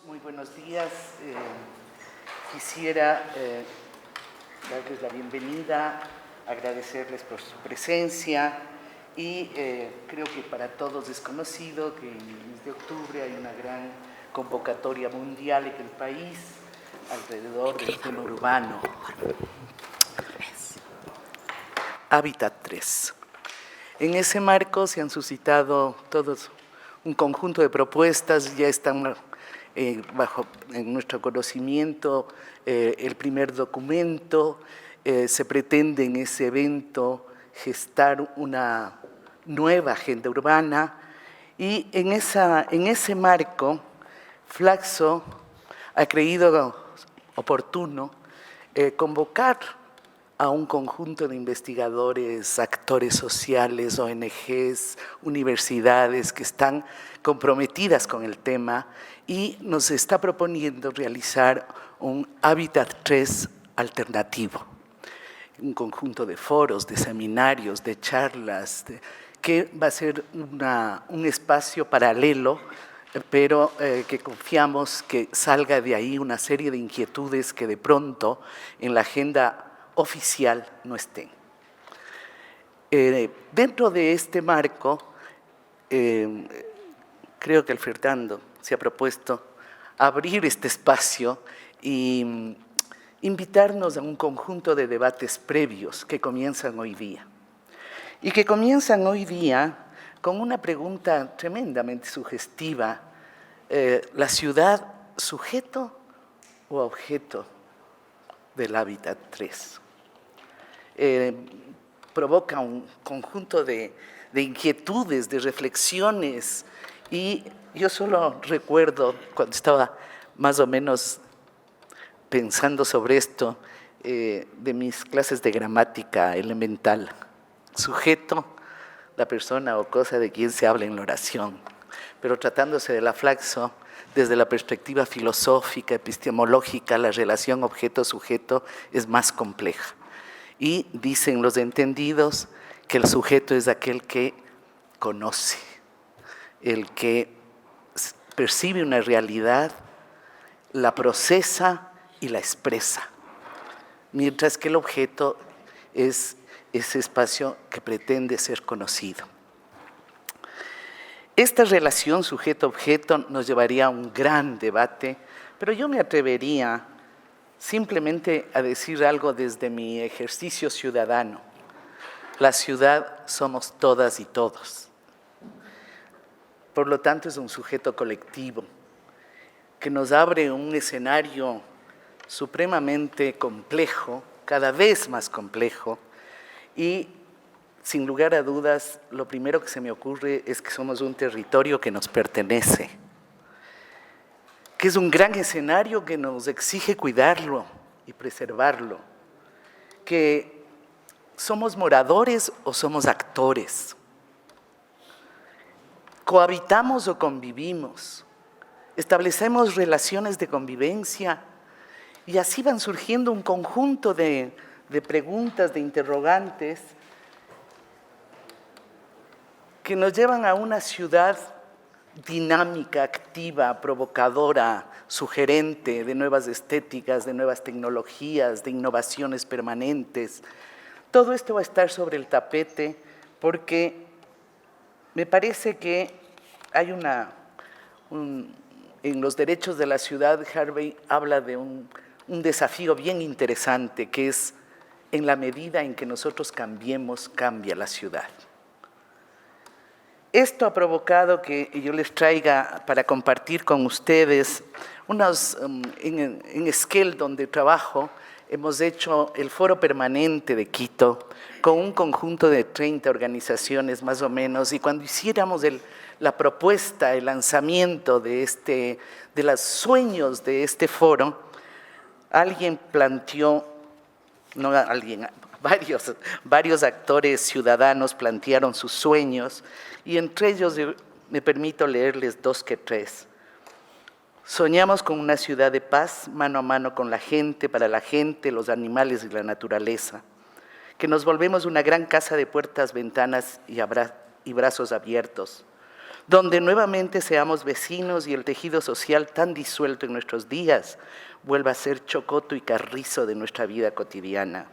Muy buenos días. Quisiera darles la bienvenida, agradecerles por su presencia y creo que para todos es conocido que en el mes de octubre hay una gran convocatoria mundial en el país alrededor del tema urbano. Hábitat 3. En ese marco se han suscitado todos un conjunto de propuestas, ya están en nuestro conocimiento el primer documento. Se pretende en ese evento gestar una nueva agenda urbana y en ese marco Flaxo ha creído oportuno convocar a un conjunto de investigadores, actores sociales, ONGs, universidades que están comprometidas con el tema y nos está proponiendo realizar un Hábitat 3 alternativo, un conjunto de foros, de seminarios, de charlas, que va a ser un espacio paralelo, pero que confiamos que salga de ahí una serie de inquietudes que de pronto en la agenda oficial no estén. Dentro de este marco, creo que el Fernando se ha propuesto abrir este espacio y invitarnos a un conjunto de debates previos que comienzan hoy día. Y que comienzan hoy día con una pregunta tremendamente sugestiva. ¿La ciudad sujeto o objeto del Hábitat 3? Provoca un conjunto de inquietudes, de reflexiones, y yo solo recuerdo cuando estaba más o menos pensando sobre esto de mis clases de gramática elemental. Sujeto, la persona o cosa de quien se habla en la oración, pero tratándose de la Flaxo, desde la perspectiva filosófica, epistemológica, la relación objeto-sujeto es más compleja. Y dicen los entendidos que el sujeto es aquel que conoce, el que percibe una realidad, la procesa y la expresa, mientras que el objeto es ese espacio que pretende ser conocido. Esta relación sujeto-objeto nos llevaría a un gran debate, pero yo me atrevería simplemente a decir algo desde mi ejercicio ciudadano. La ciudad somos todas y todos. Por lo tanto, es un sujeto colectivo que nos abre un escenario supremamente complejo, cada vez más complejo, y sin lugar a dudas, lo primero que se me ocurre es que somos un territorio que nos pertenece, que es un gran escenario que nos exige cuidarlo y preservarlo, que somos moradores o somos actores, cohabitamos o convivimos, establecemos relaciones de convivencia y así van surgiendo un conjunto de preguntas, de interrogantes que nos llevan a una ciudad dinámica, activa, provocadora, sugerente de nuevas estéticas, de nuevas tecnologías, de innovaciones permanentes. Todo esto va a estar sobre el tapete porque me parece que hay en los derechos de la ciudad, Harvey habla de un desafío bien interesante, que es en la medida en que nosotros cambiemos, cambia la ciudad. Esto ha provocado que yo les traiga para compartir con ustedes en Esquel, donde trabajo, hemos hecho el Foro Permanente de Quito con un conjunto de 30 organizaciones más o menos, y cuando hiciéramos la propuesta, el lanzamiento de los sueños de este foro, alguien planteó, no alguien, varios actores ciudadanos plantearon sus sueños, y entre ellos me permito leerles 2 que 3. Soñamos con una ciudad de paz, mano a mano con la gente, para la gente, los animales y la naturaleza, que nos volvemos una gran casa de puertas, ventanas y brazos abiertos, donde nuevamente seamos vecinos y el tejido social tan disuelto en nuestros días vuelva a ser chocoto y carrizo de nuestra vida cotidiana.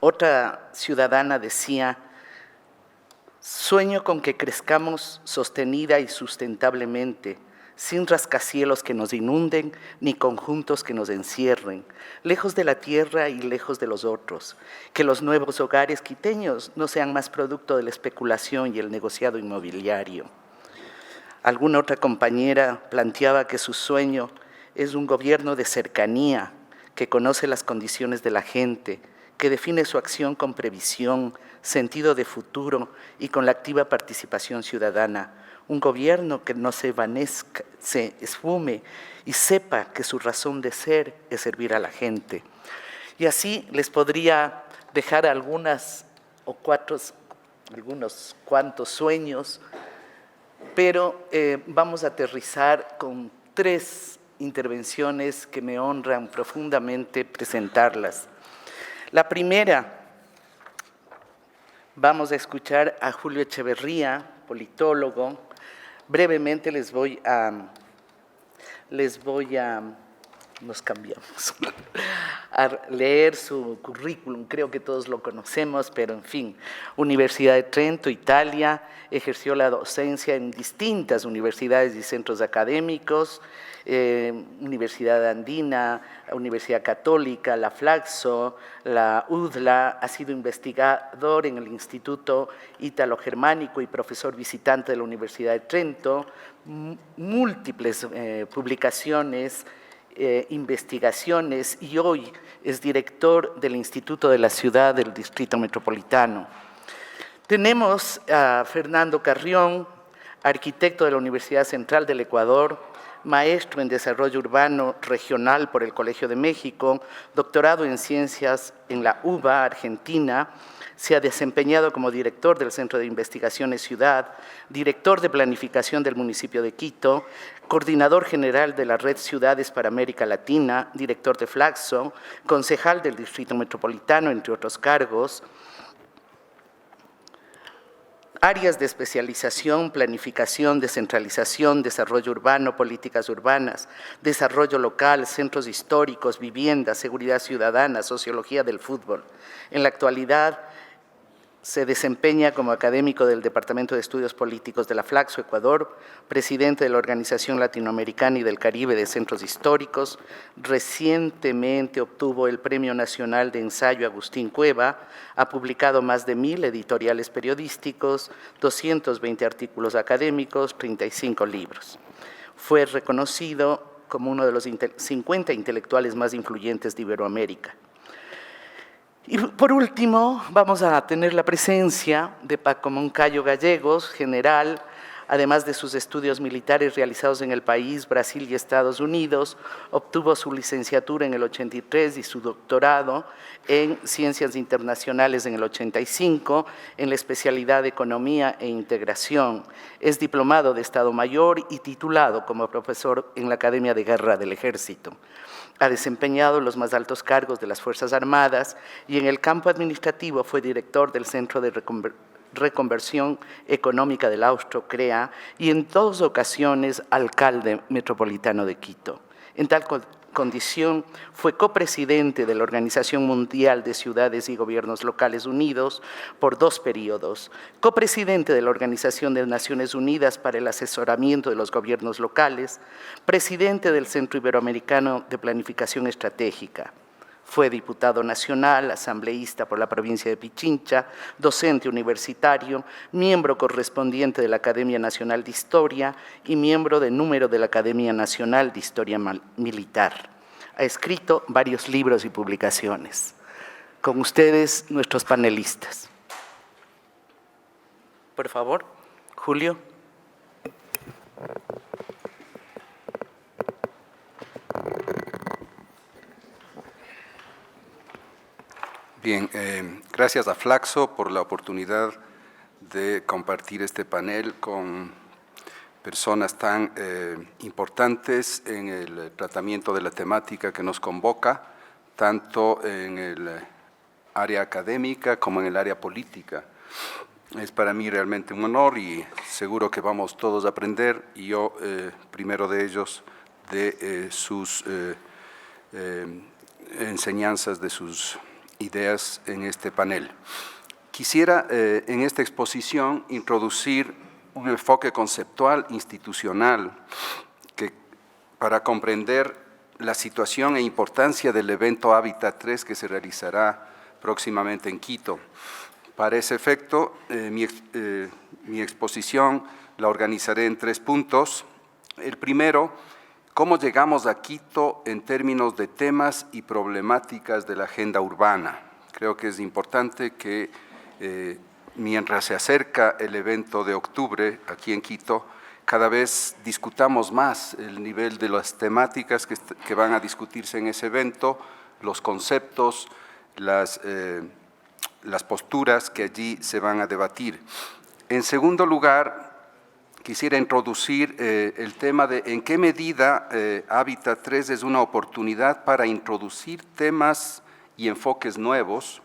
Otra ciudadana decía: sueño con que crezcamos sostenida y sustentablemente, sin rascacielos que nos inunden, ni conjuntos que nos encierren, lejos de la tierra y lejos de los otros, que los nuevos hogares quiteños no sean más producto de la especulación y el negociado inmobiliario. Alguna otra compañera planteaba que su sueño es un gobierno de cercanía, que conoce las condiciones de la gente, que define su acción con previsión, sentido de futuro y con la activa participación ciudadana. Un gobierno que no se evanezca, se esfume y sepa que su razón de ser es servir a la gente. Y así les podría dejar algunos cuantos sueños, pero vamos a aterrizar con 3 intervenciones que me honran profundamente presentarlas. La primera, vamos a escuchar a Julio Echeverría, politólogo. Brevemente nos cambiamos, a leer su currículum. Creo que todos lo conocemos, pero en fin, Universidad de Trento, Italia, ejerció la docencia en distintas universidades y centros académicos, Universidad Andina, Universidad Católica, la Flaxo, la UDLA, ha sido investigador en el Instituto Ítalo-Germánico y profesor visitante de la Universidad de Trento, múltiples publicaciones, investigaciones, y hoy es director del Instituto de la Ciudad del Distrito Metropolitano. Tenemos a Fernando Carrión, arquitecto de la Universidad Central del Ecuador, maestro en Desarrollo Urbano Regional por el Colegio de México, doctorado en Ciencias en la UBA, Argentina. Se ha desempeñado como director del Centro de Investigaciones Ciudad, director de Planificación del municipio de Quito, coordinador general de la Red Ciudades para América Latina, director de Flaxo, concejal del Distrito Metropolitano, entre otros cargos. Áreas de especialización: planificación, descentralización, desarrollo urbano, políticas urbanas, desarrollo local, centros históricos, vivienda, seguridad ciudadana, sociología del fútbol. En la actualidad se desempeña como académico del Departamento de Estudios Políticos de la Flaxo, Ecuador, presidente de la Organización Latinoamericana y del Caribe de Centros Históricos. Recientemente obtuvo el Premio Nacional de Ensayo Agustín Cueva, ha publicado más de 1000 editoriales periodísticos, 220 artículos académicos, 35 libros. Fue reconocido como uno de los 50 intelectuales más influyentes de Iberoamérica. Y por último, vamos a tener la presencia de Paco Moncayo Gallegos, general, además de sus estudios militares realizados en el país, Brasil y Estados Unidos. Obtuvo su licenciatura en el 83 y su doctorado en Ciencias Internacionales en el 85, en la especialidad de Economía e Integración. Es diplomado de Estado Mayor y titulado como profesor en la Academia de Guerra del Ejército. Ha desempeñado los más altos cargos de las Fuerzas Armadas y en el campo administrativo fue director del Centro de Reconversión Económica del Austro, CREA, y en 2 ocasiones alcalde metropolitano de Quito. En tal condición fue copresidente de la Organización Mundial de Ciudades y Gobiernos Locales Unidos por 2 periodos, copresidente de la Organización de Naciones Unidas para el Asesoramiento de los Gobiernos Locales, presidente del Centro Iberoamericano de Planificación Estratégica. Fue diputado nacional, asambleísta por la provincia de Pichincha, docente universitario, miembro correspondiente de la Academia Nacional de Historia y miembro de número de la Academia Nacional de Historia Militar. Ha escrito varios libros y publicaciones. Con ustedes, nuestros panelistas. Por favor, Julio. Bien, gracias a Flaxo por la oportunidad de compartir este panel con personas tan importantes en el tratamiento de la temática que nos convoca, tanto en el área académica como en el área política. Es para mí realmente un honor y seguro que vamos todos a aprender, y yo, primero de ellos, de sus enseñanzas, de sus ideas en este panel. Quisiera en esta exposición introducir un enfoque conceptual institucional para comprender la situación e importancia del evento Hábitat 3 que se realizará próximamente en Quito. Para ese efecto, mi exposición la organizaré en 3 puntos. El primero, cómo llegamos a Quito en términos de temas y problemáticas de la agenda urbana. Creo que es importante que mientras se acerca el evento de octubre aquí en Quito, cada vez discutamos más el nivel de las temáticas que van a discutirse en ese evento, los conceptos, las posturas que allí se van a debatir. En segundo lugar, quisiera introducir el tema de en qué medida Hábitat 3 es una oportunidad para introducir temas y enfoques nuevos,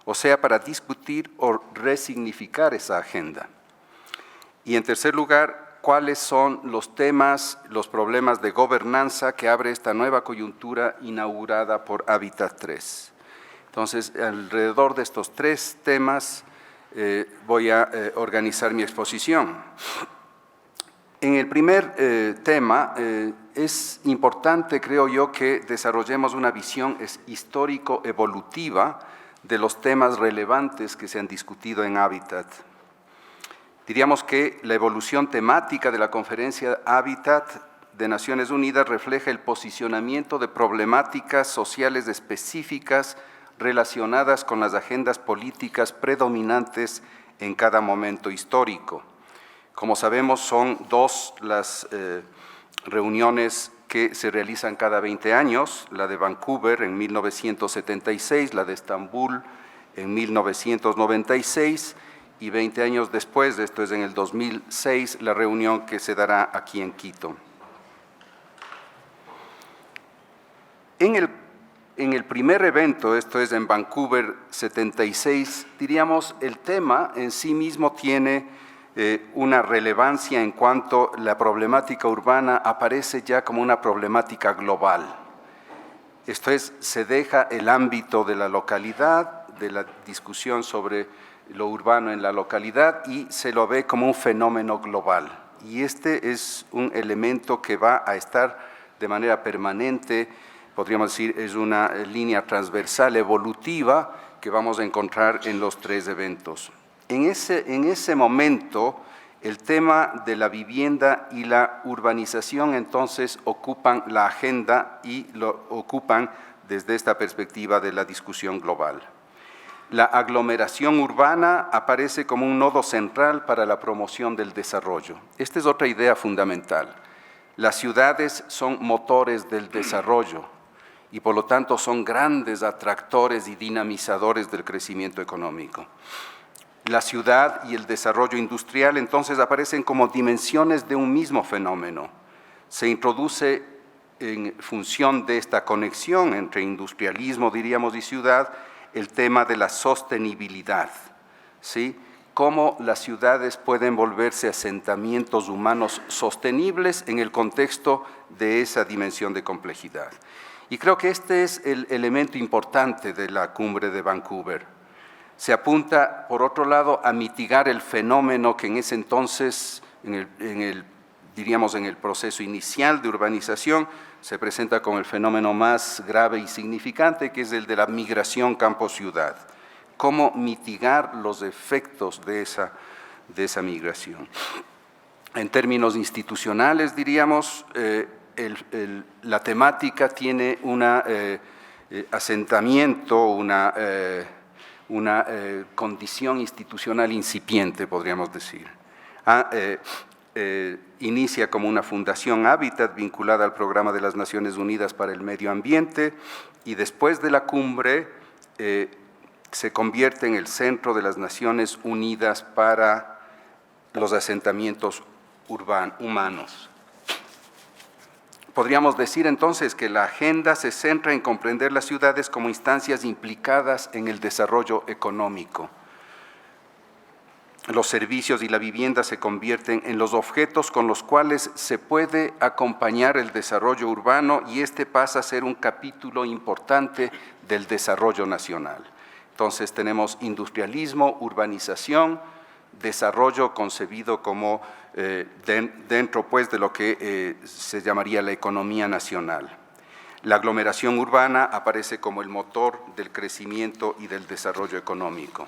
o sea, para discutir o resignificar esa agenda. Y en tercer lugar, cuáles son los temas, los problemas de gobernanza que abre esta nueva coyuntura inaugurada por Hábitat 3. Entonces, alrededor de estos 3 temas voy a organizar mi exposición. En el primer tema, es importante, creo yo, que desarrollemos una visión histórico-evolutiva de los temas relevantes que se han discutido en Hábitat. Diríamos que la evolución temática de la Conferencia Hábitat de Naciones Unidas refleja el posicionamiento de problemáticas sociales específicas relacionadas con las agendas políticas predominantes en cada momento histórico. Como sabemos, son 2 las reuniones que se realizan cada 20 años, la de Vancouver en 1976, la de Estambul en 1996, y 20 años después, esto es en el 2006, la reunión que se dará aquí en Quito. En el primer evento, esto es en Vancouver 76, diríamos, el tema en sí mismo tiene una relevancia en cuanto la problemática urbana aparece ya como una problemática global. Esto es, se deja el ámbito de la localidad, de la discusión sobre lo urbano en la localidad, y se lo ve como un fenómeno global. Y este es un elemento que va a estar de manera permanente, podríamos decir, es una línea transversal evolutiva que vamos a encontrar en los 3 eventos. En ese momento, el tema de la vivienda y la urbanización entonces ocupan la agenda y lo ocupan desde esta perspectiva de la discusión global. La aglomeración urbana aparece como un nodo central para la promoción del desarrollo. Esta es otra idea fundamental. Las ciudades son motores del desarrollo y por lo tanto son grandes atractores y dinamizadores del crecimiento económico. La ciudad y el desarrollo industrial entonces aparecen como dimensiones de un mismo fenómeno. Se introduce en función de esta conexión entre industrialismo, diríamos, y ciudad, el tema de la sostenibilidad, ¿sí? Cómo las ciudades pueden volverse asentamientos humanos sostenibles en el contexto de esa dimensión de complejidad. Y creo que este es el elemento importante de la cumbre de Vancouver. Se apunta, por otro lado, a mitigar el fenómeno que en ese entonces, diríamos en el proceso inicial de urbanización, se presenta como el fenómeno más grave y significante, que es el de la migración campo-ciudad. Cómo mitigar los efectos de esa migración. En términos institucionales, diríamos, la temática tiene un asentamiento, una condición institucional incipiente, podríamos decir. Inicia como una fundación Hábitat vinculada al Programa de las Naciones Unidas para el Medio Ambiente, y después de la cumbre se convierte en el centro de las Naciones Unidas para los asentamientos humanos. Podríamos decir entonces que la agenda se centra en comprender las ciudades como instancias implicadas en el desarrollo económico. los servicios y la vivienda se convierten en los objetos con los cuales se puede acompañar el desarrollo urbano y este pasa a ser un capítulo importante del desarrollo nacional. Entonces tenemos industrialismo, urbanización, desarrollo concebido como dentro pues, de lo que se llamaría la economía nacional. La aglomeración urbana aparece como el motor del crecimiento y del desarrollo económico.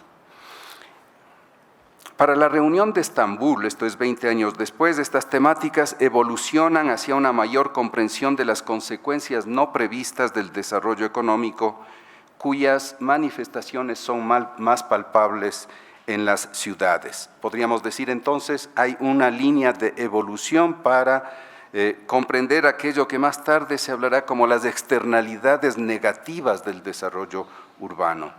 Para la reunión de Estambul, esto es 20 años después, estas temáticas evolucionan hacia una mayor comprensión de las consecuencias no previstas del desarrollo económico, cuyas manifestaciones son más palpables en las ciudades. Podríamos decir entonces, hay una línea de evolución para comprender aquello que más tarde se hablará como las externalidades negativas del desarrollo urbano.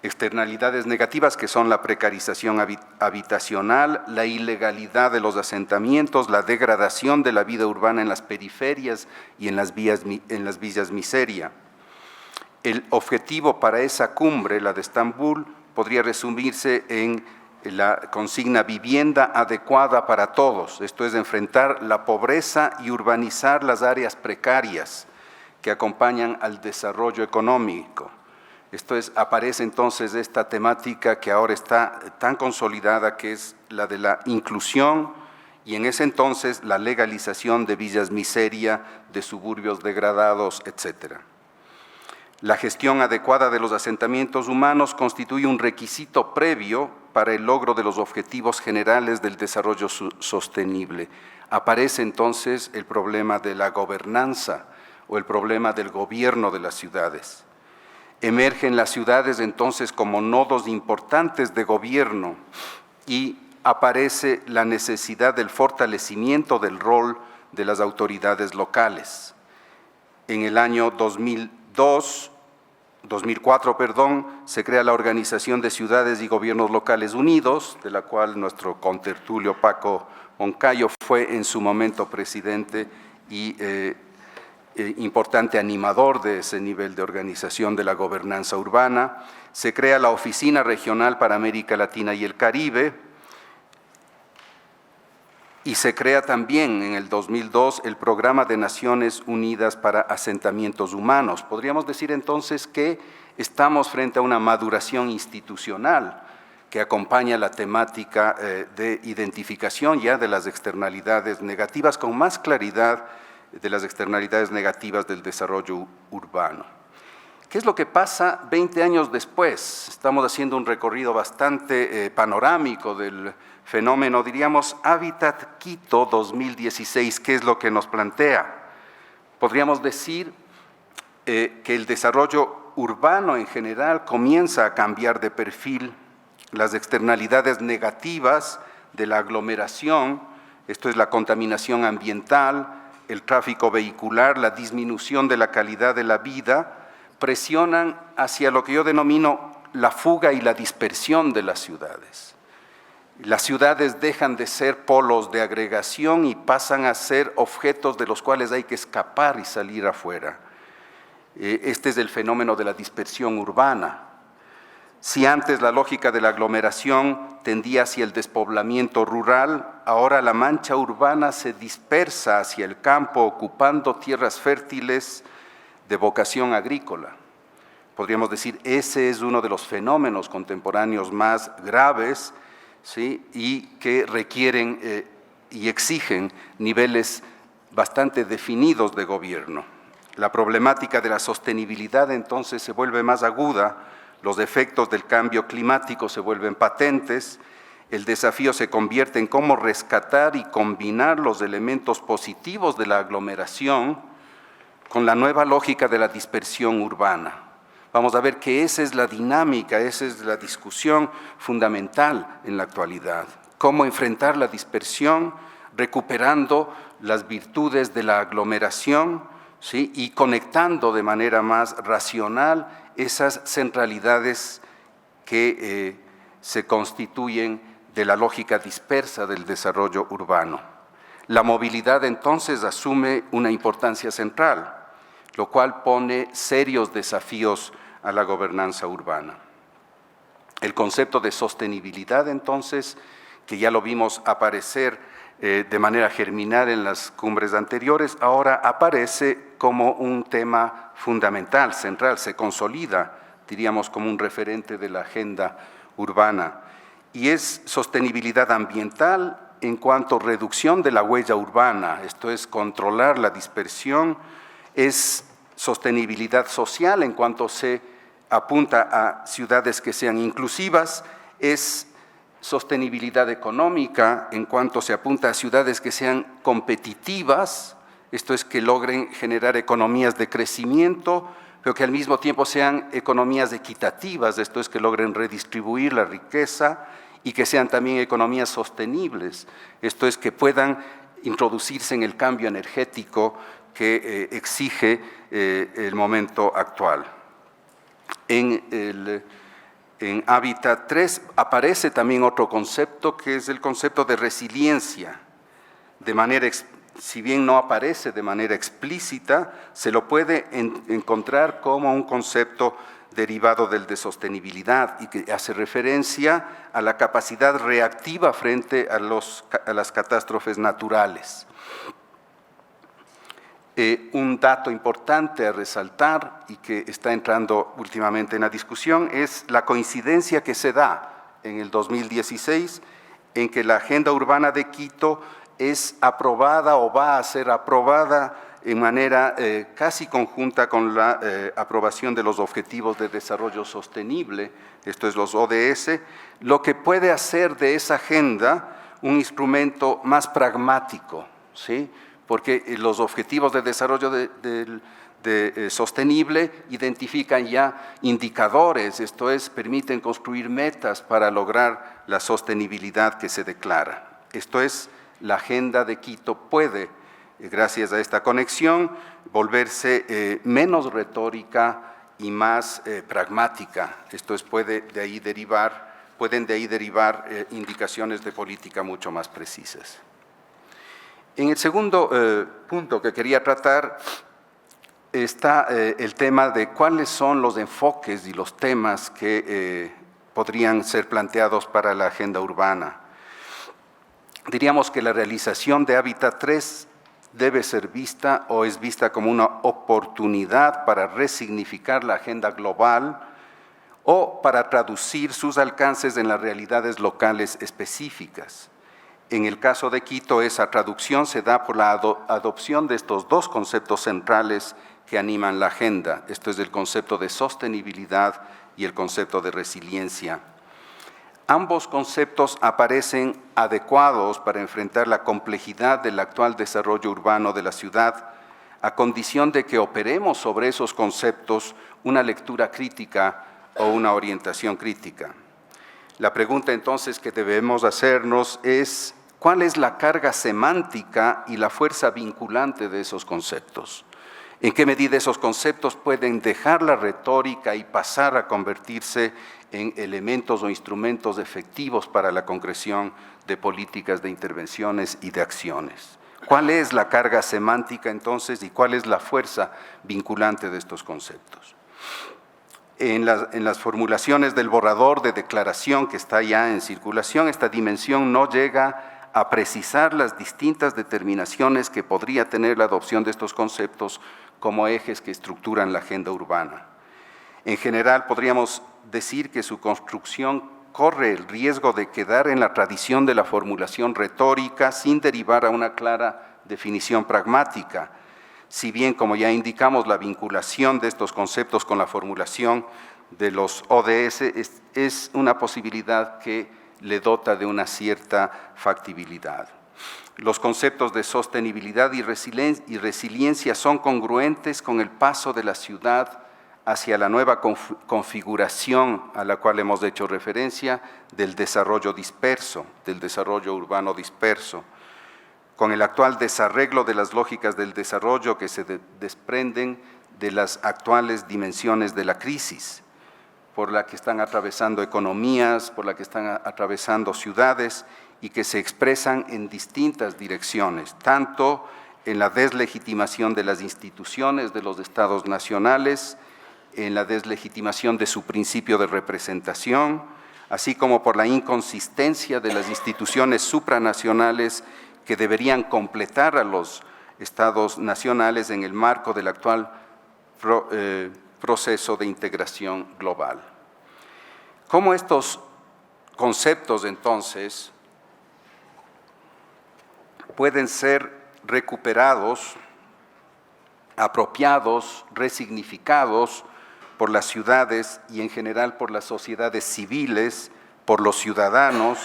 Externalidades negativas que son la precarización habitacional, la ilegalidad de los asentamientos, la degradación de la vida urbana en las periferias y en las villas miseria. El objetivo para esa cumbre, la de Estambul, podría resumirse en la consigna vivienda adecuada para todos, esto es enfrentar la pobreza y urbanizar las áreas precarias que acompañan al desarrollo económico. Esto es, aparece entonces esta temática que ahora está tan consolidada, que es la de la inclusión y en ese entonces la legalización de villas miseria, de suburbios degradados, etcétera. La gestión adecuada de los asentamientos humanos constituye un requisito previo para el logro de los objetivos generales del desarrollo sostenible. Aparece entonces el problema de la gobernanza o el problema del gobierno de las ciudades. Emergen las ciudades entonces como nodos importantes de gobierno y aparece la necesidad del fortalecimiento del rol de las autoridades locales. En el año 2004, se crea la Organización de Ciudades y Gobiernos Locales Unidos, de la cual nuestro contertulio Paco Moncayo fue en su momento presidente y importante animador de ese nivel de organización de la gobernanza urbana. Se crea la Oficina Regional para América Latina y el Caribe y se crea también en el 2002 el Programa de Naciones Unidas para Asentamientos Humanos. Podríamos decir entonces que estamos frente a una maduración institucional que acompaña la temática de identificación ya de las externalidades negativas con más claridad de las externalidades negativas del desarrollo urbano. ¿Qué es lo que pasa 20 años después? Estamos haciendo un recorrido bastante panorámico del fenómeno, diríamos, Hábitat Quito 2016, ¿qué es lo que nos plantea? Podríamos decir que el desarrollo urbano en general comienza a cambiar de perfil, las externalidades negativas de la aglomeración, esto es la contaminación ambiental, el tráfico vehicular, la disminución de la calidad de la vida, presionan hacia lo que yo denomino la fuga y la dispersión de las ciudades. Las ciudades dejan de ser polos de agregación y pasan a ser objetos de los cuales hay que escapar y salir afuera. Este es el fenómeno de la dispersión urbana. Si antes la lógica de la aglomeración tendía hacia el despoblamiento rural, ahora la mancha urbana se dispersa hacia el campo, ocupando tierras fértiles de vocación agrícola. Podríamos decir, ese es uno de los fenómenos contemporáneos más graves, ¿sí? Y que requieren y exigen niveles bastante definidos de gobierno. La problemática de la sostenibilidad entonces se vuelve más aguda, los efectos del cambio climático se vuelven patentes, el desafío se convierte en cómo rescatar y combinar los elementos positivos de la aglomeración con la nueva lógica de la dispersión urbana. Vamos a ver que esa es la dinámica, esa es la discusión fundamental en la actualidad. Cómo enfrentar la dispersión recuperando las virtudes de la aglomeración, ¿sí? Y conectando de manera más racional esas centralidades que se constituyen de la lógica dispersa del desarrollo urbano. La movilidad entonces asume una importancia central, lo cual pone serios desafíos a la gobernanza urbana. El concepto de sostenibilidad, entonces, que ya lo vimos aparecer de manera germinal en las cumbres anteriores, ahora aparece como un tema fundamental, central, se consolida, diríamos, como un referente de la agenda urbana. Y es sostenibilidad ambiental en cuanto a reducción de la huella urbana, esto es controlar la dispersión, es sostenibilidad social en cuanto se apunta a ciudades que sean inclusivas, es sostenibilidad económica en cuanto se apunta a ciudades que sean competitivas, esto es que logren generar economías de crecimiento, pero que al mismo tiempo sean economías equitativas, esto es que logren redistribuir la riqueza y que sean también economías sostenibles, esto es que puedan introducirse en el cambio energético que exige el momento actual. En Hábitat 3 aparece también otro concepto que es el concepto de resiliencia. Si bien no aparece de manera explícita, se lo puede encontrar como un concepto derivado del de sostenibilidad y que hace referencia a la capacidad reactiva frente a las catástrofes naturales. Un dato importante a resaltar y que está entrando últimamente en la discusión es la coincidencia que se da en el 2016 en que la Agenda Urbana de Quito es aprobada o va a ser aprobada en manera casi conjunta con la aprobación de los Objetivos de Desarrollo Sostenible, esto es los ODS, lo que puede hacer de esa agenda un instrumento más pragmático, ¿sí? Porque los objetivos de desarrollo sostenible identifican ya indicadores, esto es, permiten construir metas para lograr la sostenibilidad que se declara. Esto es, la Agenda de Quito puede, gracias a esta conexión, volverse menos retórica y más pragmática. Esto es, pueden de ahí derivar indicaciones de política mucho más precisas. En el segundo punto que quería tratar está el tema de cuáles son los enfoques y los temas que podrían ser planteados para la agenda urbana. Diríamos que la realización de Hábitat 3 debe ser vista o es vista como una oportunidad para resignificar la agenda global o para traducir sus alcances en las realidades locales específicas. En el caso de Quito, esa traducción se da por la adopción de estos dos conceptos centrales que animan la agenda. Esto es el concepto de sostenibilidad y el concepto de resiliencia. Ambos conceptos aparecen adecuados para enfrentar la complejidad del actual desarrollo urbano de la ciudad, a condición de que operemos sobre esos conceptos una lectura crítica o una orientación crítica. La pregunta entonces que debemos hacernos es: ¿cuál es la carga semántica y la fuerza vinculante de esos conceptos? ¿En qué medida esos conceptos pueden dejar la retórica y pasar a convertirse en elementos o instrumentos efectivos para la concreción de políticas de intervenciones y de acciones? ¿Cuál es la carga semántica entonces y cuál es la fuerza vinculante de estos conceptos? En las formulaciones del borrador de declaración que está ya en circulación, esta dimensión no llega a precisar las distintas determinaciones que podría tener la adopción de estos conceptos como ejes que estructuran la agenda urbana. En general, podríamos decir que su construcción corre el riesgo de quedar en la tradición de la formulación retórica sin derivar a una clara definición pragmática. Si bien, como ya indicamos, la vinculación de estos conceptos con la formulación de los ODS es una posibilidad que le dota de una cierta factibilidad. Los conceptos de sostenibilidad y resiliencia son congruentes con el paso de la ciudad hacia la nueva configuración a la cual hemos hecho referencia del desarrollo disperso, del desarrollo urbano disperso, con el actual desarreglo de las lógicas del desarrollo que se desprenden de las actuales dimensiones de la crisis, por la que están atravesando economías, por la que están atravesando ciudades y que se expresan en distintas direcciones, tanto en la deslegitimación de las instituciones de los estados nacionales, en la deslegitimación de su principio de representación, así como por la inconsistencia de las instituciones supranacionales que deberían completar a los estados nacionales en el marco del actual proceso de integración global. ¿Cómo estos conceptos, entonces, pueden ser recuperados, apropiados, resignificados por las ciudades y en general por las sociedades civiles, por los ciudadanos,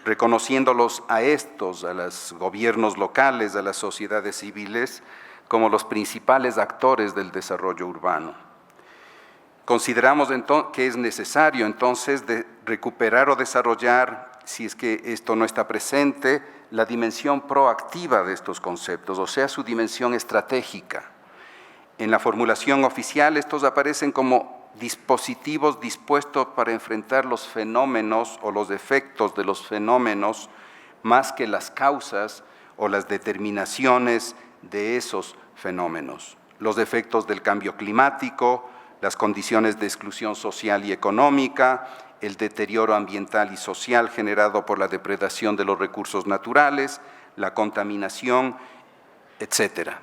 reconociéndolos a estos, a los gobiernos locales, a las sociedades civiles, como los principales actores del desarrollo urbano? Consideramos que es necesario entonces recuperar o desarrollar, si es que esto no está presente, la dimensión proactiva de estos conceptos, o sea, su dimensión estratégica. En la formulación oficial estos aparecen como dispositivos dispuestos para enfrentar los fenómenos o los efectos de los fenómenos más que las causas o las determinaciones de esos fenómenos. Los efectos del cambio climático, las condiciones de exclusión social y económica, el deterioro ambiental y social generado por la depredación de los recursos naturales, la contaminación, etcétera.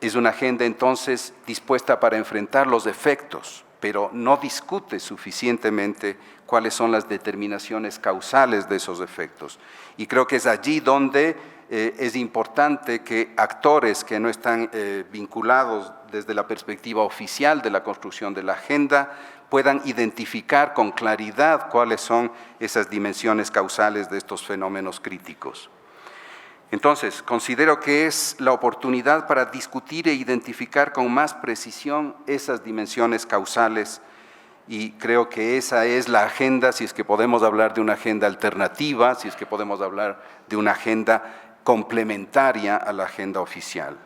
Es una agenda entonces dispuesta para enfrentar los efectos, pero no discute suficientemente cuáles son las determinaciones causales de esos efectos. Y creo que es allí donde es importante que actores que no están vinculados desde la perspectiva oficial de la construcción de la agenda puedan identificar con claridad cuáles son esas dimensiones causales de estos fenómenos críticos. Entonces, considero que es la oportunidad para discutir e identificar con más precisión esas dimensiones causales y creo que esa es la agenda, si es que podemos hablar de una agenda alternativa, si es que podemos hablar de una agenda complementaria a la agenda oficial.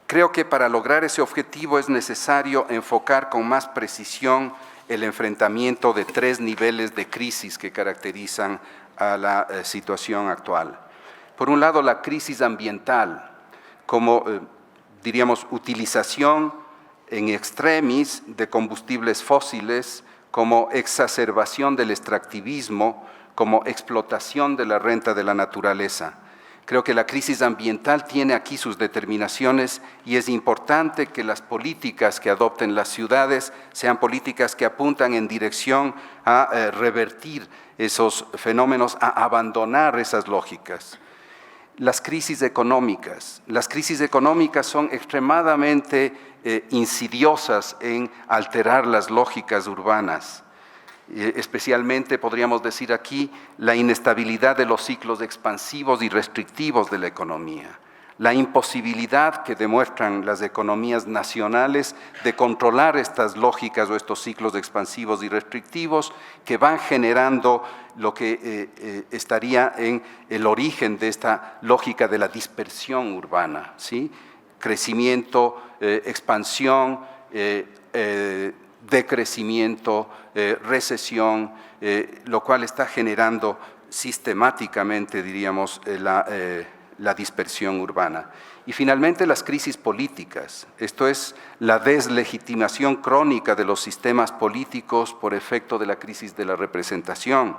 Creo que para lograr ese objetivo es necesario enfocar con más precisión el enfrentamiento de tres niveles de crisis que caracterizan a la situación actual. Por un lado, la crisis ambiental, como diríamos, utilización en extremis de combustibles fósiles, como exacerbación del extractivismo, como explotación de la renta de la naturaleza. Creo que la crisis ambiental tiene aquí sus determinaciones y es importante que las políticas que adopten las ciudades sean políticas que apuntan en dirección a revertir esos fenómenos, a abandonar esas lógicas. Las crisis económicas son extremadamente insidiosas en alterar las lógicas urbanas. Especialmente podríamos decir aquí la inestabilidad de los ciclos expansivos y restrictivos de la economía, la imposibilidad que demuestran las economías nacionales de controlar estas lógicas o estos ciclos expansivos y restrictivos que van generando lo que estaría en el origen de esta lógica de la dispersión urbana, ¿sí? Crecimiento, expansión, decrecimiento, recesión, lo cual está generando sistemáticamente, diríamos, la dispersión urbana. Y finalmente las crisis políticas, esto es la deslegitimación crónica de los sistemas políticos por efecto de la crisis de la representación.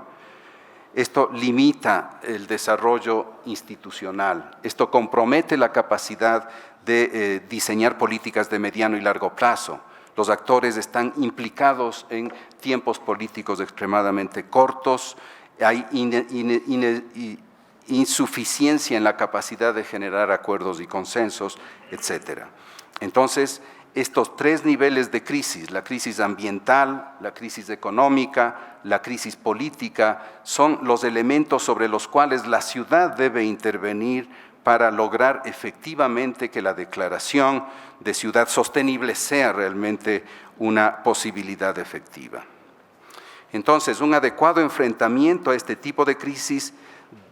Esto limita el desarrollo institucional, esto compromete la capacidad de diseñar políticas de mediano y largo plazo. Los actores están implicados en tiempos políticos extremadamente cortos, hay insuficiencia en la capacidad de generar acuerdos y consensos, etc. Entonces, estos tres niveles de crisis, la crisis ambiental, la crisis económica, la crisis política, son los elementos sobre los cuales la ciudad debe intervenir para lograr efectivamente que la declaración de ciudad sostenible sea realmente una posibilidad efectiva. Entonces, un adecuado enfrentamiento a este tipo de crisis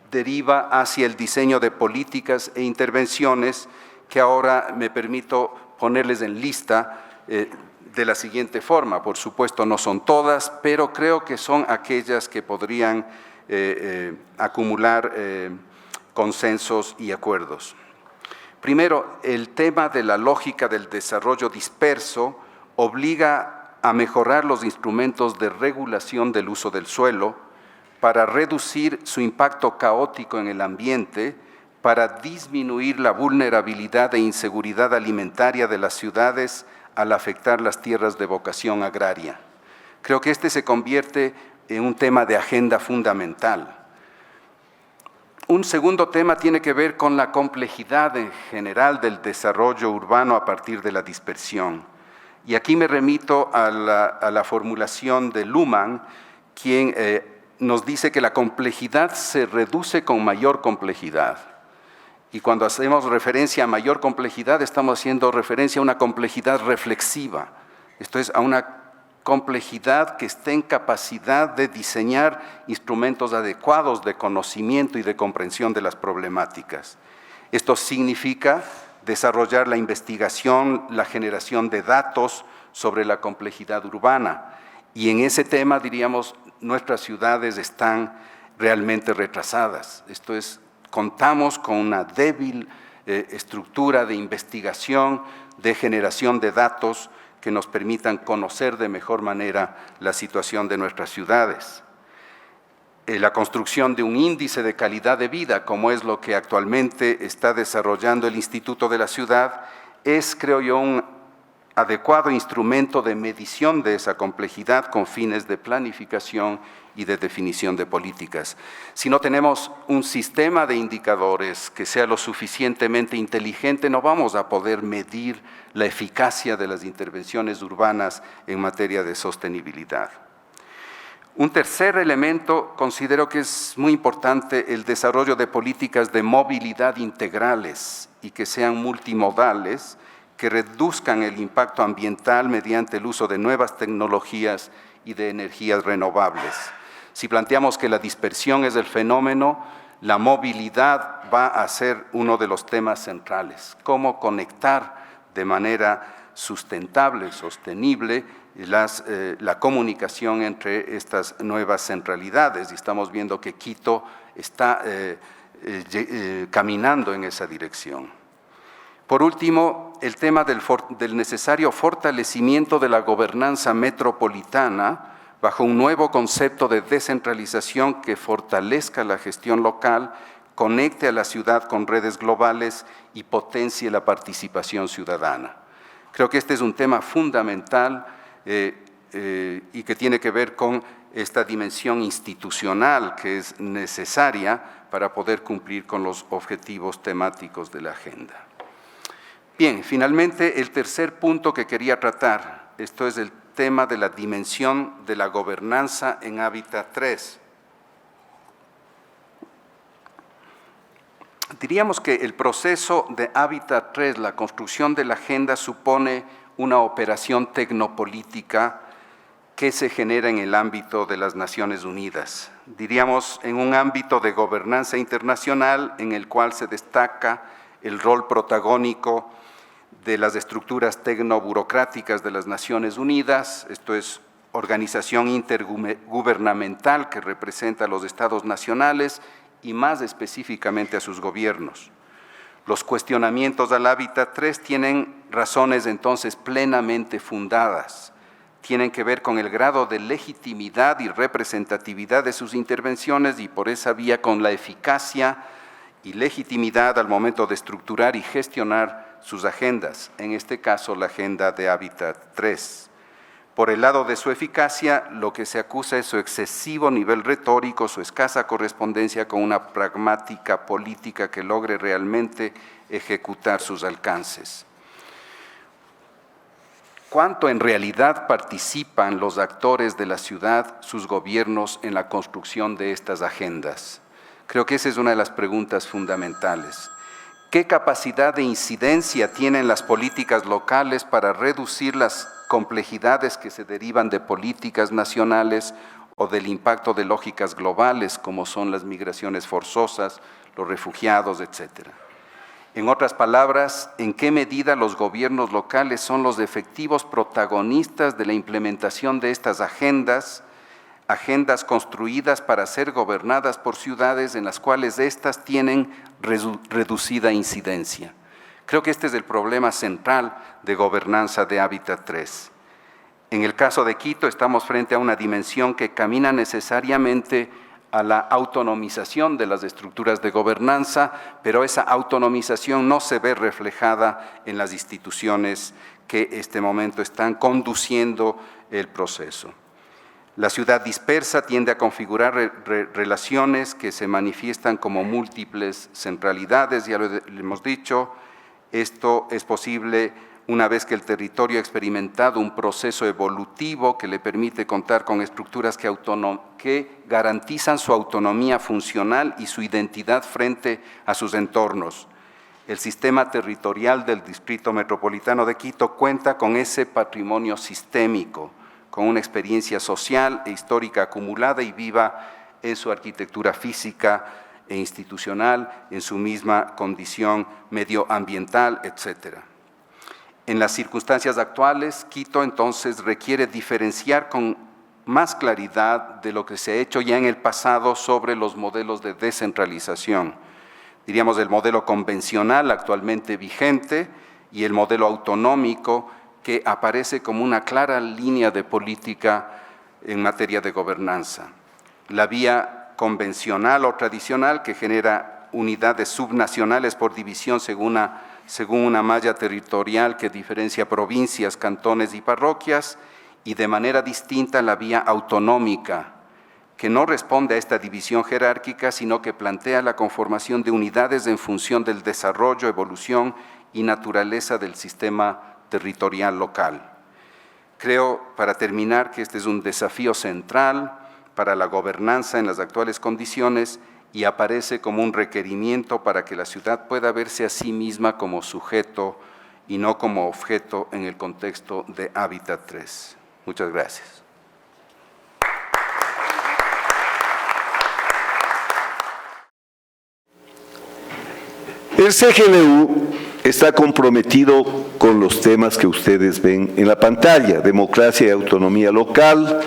deriva hacia el diseño de políticas e intervenciones que ahora me permito ponerles en lista de la siguiente forma. Por supuesto, no son todas, pero creo que son aquellas que podrían acumular consensos y acuerdos. Primero, el tema de la lógica del desarrollo disperso obliga a mejorar los instrumentos de regulación del uso del suelo para reducir su impacto caótico en el ambiente, para disminuir la vulnerabilidad e inseguridad alimentaria de las ciudades al afectar las tierras de vocación agraria. Creo que este se convierte en un tema de agenda fundamental. Un segundo tema tiene que ver con la complejidad en general del desarrollo urbano a partir de la dispersión. Y aquí me remito a la formulación de Luhmann, quien nos dice que la complejidad se reduce con mayor complejidad. Y cuando hacemos referencia a mayor complejidad, estamos haciendo referencia a una complejidad reflexiva. Esto es, a una complejidad que esté en capacidad de diseñar instrumentos adecuados de conocimiento y de comprensión de las problemáticas. Esto significa desarrollar la investigación, la generación de datos sobre la complejidad urbana. Y en ese tema, diríamos, nuestras ciudades están realmente retrasadas. Esto es, contamos con una débil estructura de investigación, de generación de datos que nos permitan conocer de mejor manera la situación de nuestras ciudades. La construcción de un índice de calidad de vida, como es lo que actualmente está desarrollando el Instituto de la Ciudad, es, creo yo, un adecuado instrumento de medición de esa complejidad con fines de planificación y de definición de políticas. Si no tenemos un sistema de indicadores que sea lo suficientemente inteligente, no vamos a poder medir la eficacia de las intervenciones urbanas en materia de sostenibilidad. Un tercer elemento, considero que es muy importante, el desarrollo de políticas de movilidad integrales y que sean multimodales, que reduzcan el impacto ambiental mediante el uso de nuevas tecnologías y de energías renovables. Si planteamos que la dispersión es el fenómeno, la movilidad va a ser uno de los temas centrales. Cómo conectar de manera sustentable, sostenible, la comunicación entre estas nuevas centralidades. Y estamos viendo que Quito está caminando en esa dirección. Por último, el tema del necesario fortalecimiento de la gobernanza metropolitana bajo un nuevo concepto de descentralización que fortalezca la gestión local, conecte a la ciudad con redes globales y potencie la participación ciudadana. Creo que este es un tema fundamental y que tiene que ver con esta dimensión institucional que es necesaria para poder cumplir con los objetivos temáticos de la agenda. Bien, finalmente el tercer punto que quería tratar, esto es el tema de la dimensión de la gobernanza en Hábitat 3. Diríamos que el proceso de Hábitat 3, la construcción de la agenda, supone una operación tecnopolítica que se genera en el ámbito de las Naciones Unidas. Diríamos en un ámbito de gobernanza internacional en el cual se destaca el rol protagónico de las estructuras tecnoburocráticas de las Naciones Unidas, esto es organización intergubernamental que representa a los estados nacionales y más específicamente a sus gobiernos. Los cuestionamientos al Hábitat 3 tienen razones entonces plenamente fundadas, tienen que ver con el grado de legitimidad y representatividad de sus intervenciones y por esa vía con la eficacia y legitimidad al momento de estructurar y gestionar sus agendas, en este caso la agenda de Hábitat 3. Por el lado de su eficacia, lo que se acusa es su excesivo nivel retórico, su escasa correspondencia con una pragmática política que logre realmente ejecutar sus alcances. ¿Cuánto en realidad participan los actores de la ciudad, sus gobiernos, en la construcción de estas agendas? Creo que esa es una de las preguntas fundamentales. ¿Qué capacidad de incidencia tienen las políticas locales para reducir las complejidades que se derivan de políticas nacionales o del impacto de lógicas globales como son las migraciones forzosas, los refugiados, etcétera? En otras palabras, ¿en qué medida los gobiernos locales son los efectivos protagonistas de la implementación de estas agendas construidas para ser gobernadas por ciudades en las cuales éstas tienen reducida incidencia? Creo que este es el problema central de gobernanza de Hábitat 3. En el caso de Quito estamos frente a una dimensión que camina necesariamente a la autonomización de las estructuras de gobernanza, pero esa autonomización no se ve reflejada en las instituciones que en este momento están conduciendo el proceso. La ciudad dispersa tiende a configurar relaciones que se manifiestan como múltiples centralidades, ya lo hemos dicho. Esto es posible una vez que el territorio ha experimentado un proceso evolutivo que le permite contar con estructuras que garantizan su autonomía funcional y su identidad frente a sus entornos. El sistema territorial del Distrito Metropolitano de Quito cuenta con ese patrimonio sistémico, con una experiencia social e histórica acumulada y viva en su arquitectura física e institucional, en su misma condición medioambiental, etcétera. En las circunstancias actuales, Quito entonces requiere diferenciar con más claridad de lo que se ha hecho ya en el pasado sobre los modelos de descentralización. Diríamos el modelo convencional actualmente vigente y el modelo autonómico que aparece como una clara línea de política en materia de gobernanza. La vía convencional o tradicional que genera unidades subnacionales por división según una malla territorial que diferencia provincias, cantones y parroquias, y de manera distinta la vía autonómica, que no responde a esta división jerárquica, sino que plantea la conformación de unidades en función del desarrollo, evolución y naturaleza del sistema territorial local. Creo, para terminar, que este es un desafío central para la gobernanza en las actuales condiciones y aparece como un requerimiento para que la ciudad pueda verse a sí misma como sujeto y no como objeto en el contexto de Hábitat 3. Muchas gracias. El CGLU está comprometido con los temas que ustedes ven en la pantalla: democracia y autonomía local,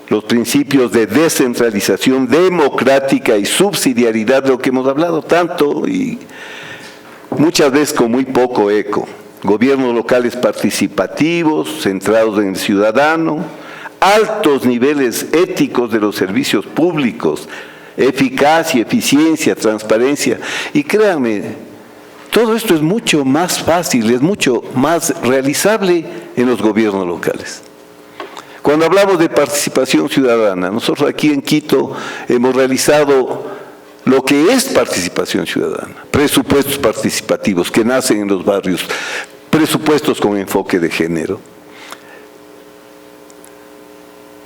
los principios de descentralización democrática y subsidiariedad, de lo que hemos hablado tanto y muchas veces con muy poco eco. Gobiernos locales participativos, centrados en el ciudadano, altos niveles éticos de los servicios públicos, eficacia, eficiencia, transparencia. Y créanme, todo esto es mucho más fácil, es mucho más realizable en los gobiernos locales. Cuando hablamos de participación ciudadana, nosotros aquí en Quito hemos realizado lo que es participación ciudadana: presupuestos participativos que nacen en los barrios, presupuestos con enfoque de género.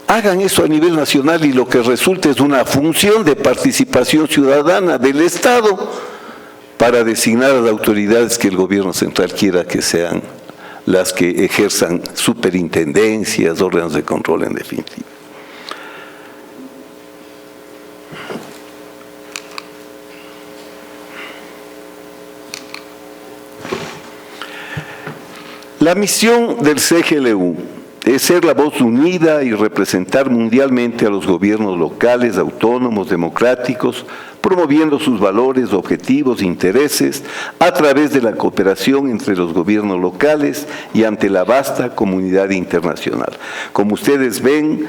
Hagan eso a nivel nacional y lo que resulta es una función de participación ciudadana del Estado para designar a las autoridades que el gobierno central quiera que sean las que ejerzan superintendencias, órganos de control en definitiva. La misión del CGLU es ser la voz unida y representar mundialmente a los gobiernos locales, autónomos, democráticos, promoviendo sus valores, objetivos, intereses, a través de la cooperación entre los gobiernos locales y ante la vasta comunidad internacional. Como ustedes ven,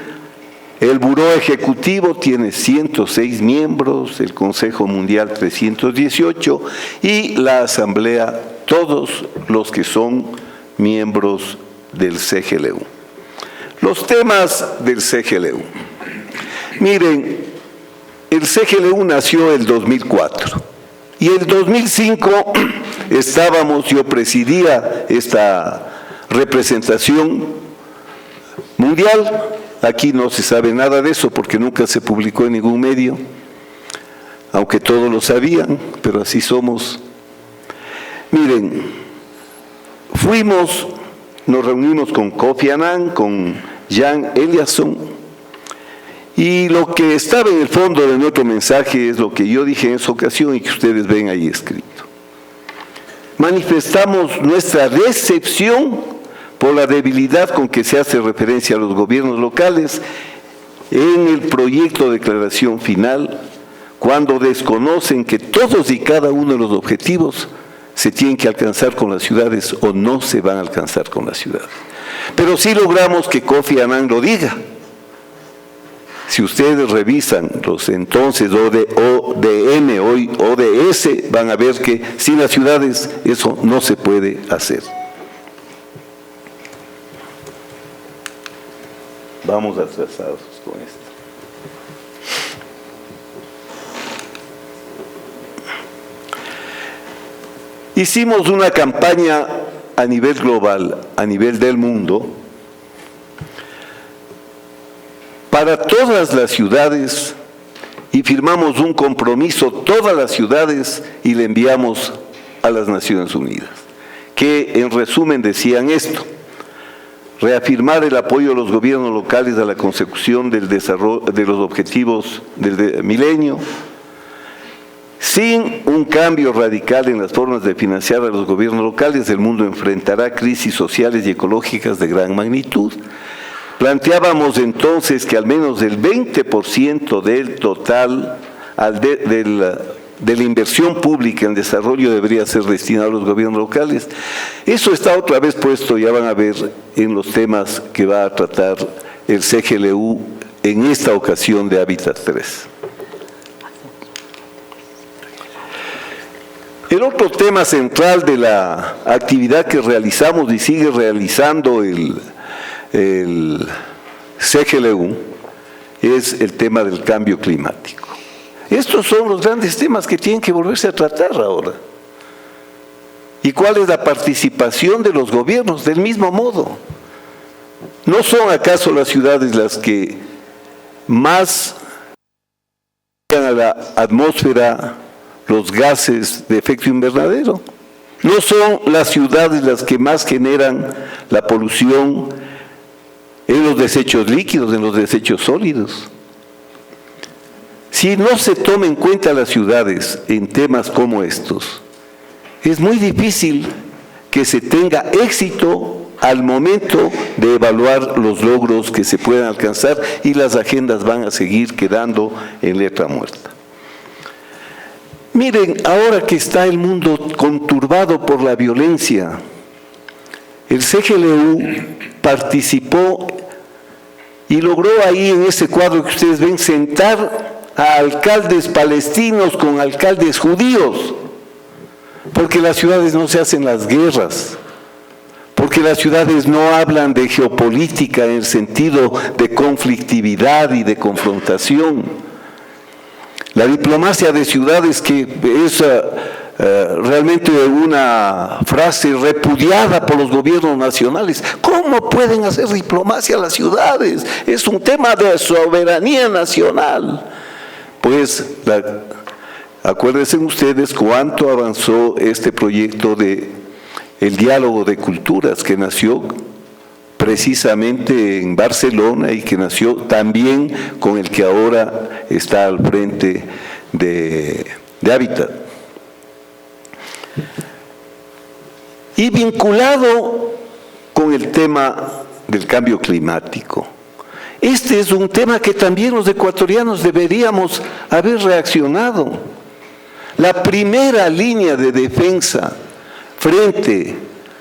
el Buró Ejecutivo tiene 106 miembros, el Consejo Mundial 318 y la Asamblea, todos los que son miembros del CGLU. Los temas del CGLU. Miren, el CGLU nació en el 2004 y en el 2005 yo presidía esta representación mundial. Aquí no se sabe nada de eso porque nunca se publicó en ningún medio, aunque todos lo sabían, pero así somos. Miren, nos reunimos con Kofi Annan, con Jan Eliasson, y lo que estaba en el fondo de nuestro mensaje es lo que yo dije en esa ocasión y que ustedes ven ahí escrito. Manifestamos nuestra decepción por la debilidad con que se hace referencia a los gobiernos locales en el proyecto de declaración final, cuando desconocen que todos y cada uno de los objetivos se tienen que alcanzar con las ciudades o no se van a alcanzar con las ciudades. Pero sí logramos que Kofi Annan lo diga. Si ustedes revisan los entonces ODM, hoy ODS, van a ver que sin las ciudades eso no se puede hacer. Vamos atrasados con esto. Hicimos una campaña a nivel global, a nivel del mundo, para todas las ciudades y firmamos un compromiso, todas las ciudades, y le enviamos a las Naciones Unidas, que en resumen decían esto: reafirmar el apoyo de los gobiernos locales a la consecución del desarrollo de los objetivos del milenio, sin un cambio radical en las formas de financiar a los gobiernos locales, el mundo enfrentará crisis sociales y ecológicas de gran magnitud. Planteábamos entonces que al menos el 20% del total de la inversión pública en desarrollo debería ser destinado a los gobiernos locales. Eso está otra vez puesto, ya van a ver, en los temas que va a tratar el CGLU en esta ocasión de Hábitat 3. El otro tema central de la actividad que realizamos y sigue realizando el CGLU es el tema del cambio climático. Estos son los grandes temas que tienen que volverse a tratar ahora. ¿Y cuál es la participación de los gobiernos? Del mismo modo. ¿No son acaso las ciudades las que más a la atmósfera los gases de efecto invernadero? ¿No son las ciudades las que más generan la polución en los desechos líquidos, en los desechos sólidos? Si no se toma en cuenta las ciudades en temas como estos, es muy difícil que se tenga éxito al momento de evaluar los logros que se puedan alcanzar, y las agendas van a seguir quedando en letra muerta. Miren, ahora que está el mundo conturbado por la violencia, el CGLU participó y logró ahí, en ese cuadro que ustedes ven, sentar a alcaldes palestinos con alcaldes judíos, porque las ciudades no se hacen las guerras, porque las ciudades no hablan de geopolítica en el sentido de conflictividad y de confrontación. La diplomacia de ciudades, que es realmente una frase repudiada por los gobiernos nacionales. ¿Cómo pueden hacer diplomacia las ciudades? Es un tema de soberanía nacional. Pues acuérdense ustedes cuánto avanzó este proyecto de el diálogo de culturas, que nació precisamente en Barcelona y que nació también con el que ahora está al frente de Hábitat. Y vinculado con el tema del cambio climático, este es un tema que también los ecuatorianos deberíamos haber reaccionado. La primera línea de defensa frente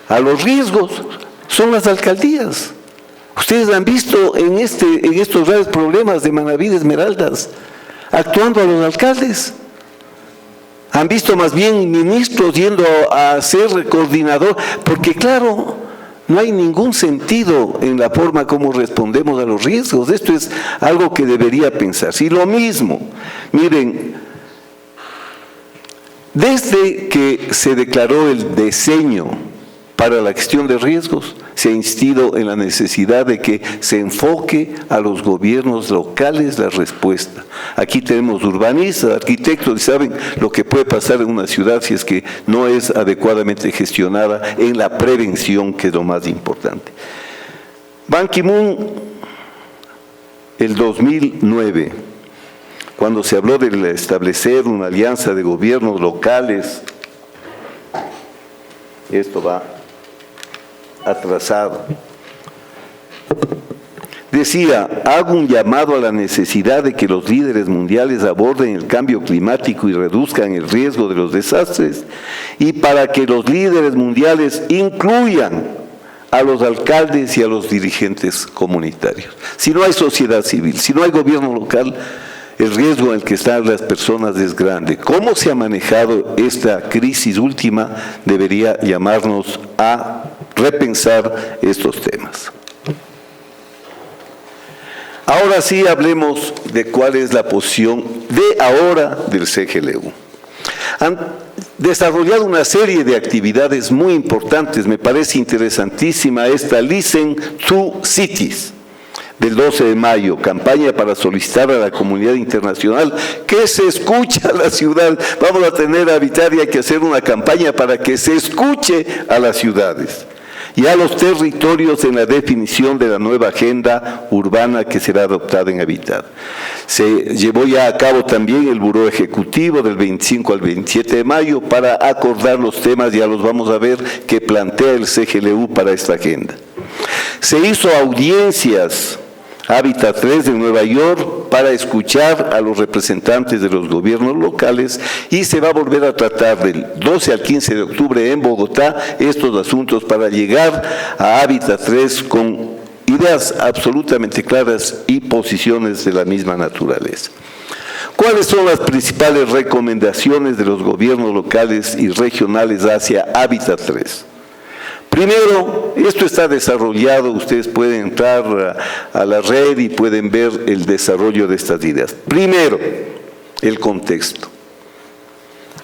a los riesgos son las alcaldías. Ustedes han visto en estos graves problemas de Manabí, de Esmeraldas, actuando a los alcaldes. Han visto más bien ministros yendo a ser coordinador, porque claro, no hay ningún sentido en la forma como respondemos a los riesgos. Esto es algo que debería pensarse. Y lo mismo, miren, desde que se declaró el diseño para la gestión de riesgos, se ha insistido en la necesidad de que se enfoque a los gobiernos locales la respuesta. Aquí tenemos urbanistas, arquitectos, y saben lo que puede pasar en una ciudad si es que no es adecuadamente gestionada en la prevención, que es lo más importante. Ban Ki-moon, el 2009, cuando se habló de establecer una alianza de gobiernos locales, esto va atrasado. decía: hago un llamado a la necesidad de que los líderes mundiales aborden el cambio climático y reduzcan el riesgo de los desastres, y para que los líderes mundiales incluyan a los alcaldes y a los dirigentes comunitarios. Si no hay sociedad civil, si no hay gobierno local, el riesgo en el que están las personas es grande. ¿Cómo se ha manejado esta crisis última? Debería llamarnos a repensar estos temas. Ahora sí hablemos de cuál es la posición de ahora del CGLU. Han desarrollado una serie de actividades muy importantes. Me parece interesantísima esta Listen to Cities del 12 de mayo, campaña para solicitar a la comunidad internacional que se escuche a la ciudad. Vamos a tener a habitar y hay que hacer una campaña para que se escuche a las ciudades y a los territorios en la definición de la nueva agenda urbana que será adoptada en Habitat. Se llevó ya a cabo también el Buró Ejecutivo del 25 al 27 de mayo para acordar los temas, ya los vamos a ver, que plantea el CGLU para esta agenda. Se hizo audiencias Habitat 3 de Nueva York para escuchar a los representantes de los gobiernos locales y se va a volver a tratar del 12 al 15 de octubre en Bogotá estos asuntos para llegar a Habitat 3 con ideas absolutamente claras y posiciones de la misma naturaleza. ¿Cuáles son las principales recomendaciones de los gobiernos locales y regionales hacia Habitat 3? Primero, esto está desarrollado, ustedes pueden entrar a la red y pueden ver el desarrollo de estas ideas. Primero, el contexto.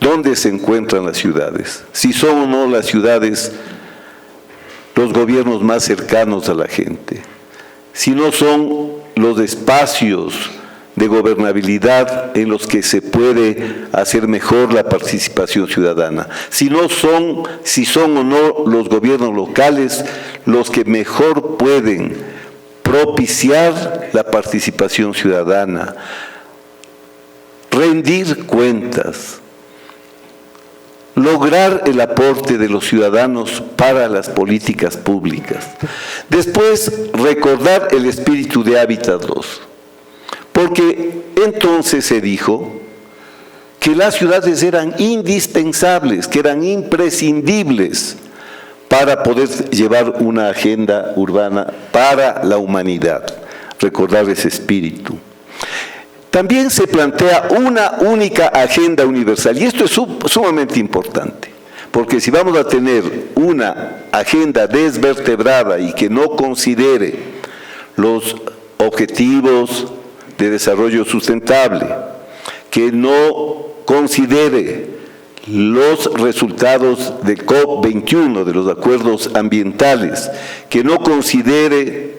¿Dónde se encuentran las ciudades? Si son o no las ciudades los gobiernos más cercanos a la gente. Si no son los espacios de gobernabilidad en los que se puede hacer mejor la participación ciudadana. Si son o no los gobiernos locales los que mejor pueden propiciar la participación ciudadana, rendir cuentas, lograr el aporte de los ciudadanos para las políticas públicas. Después, recordar el espíritu de Habitat 2. Porque entonces se dijo que las ciudades eran indispensables, que eran imprescindibles para poder llevar una agenda urbana para la humanidad. Recordar ese espíritu. También se plantea una única agenda universal, y esto es sumamente importante, porque si vamos a tener una agenda desvertebrada y que no considere los objetivos de desarrollo sustentable, que no considere los resultados de COP21, de los acuerdos ambientales, que no considere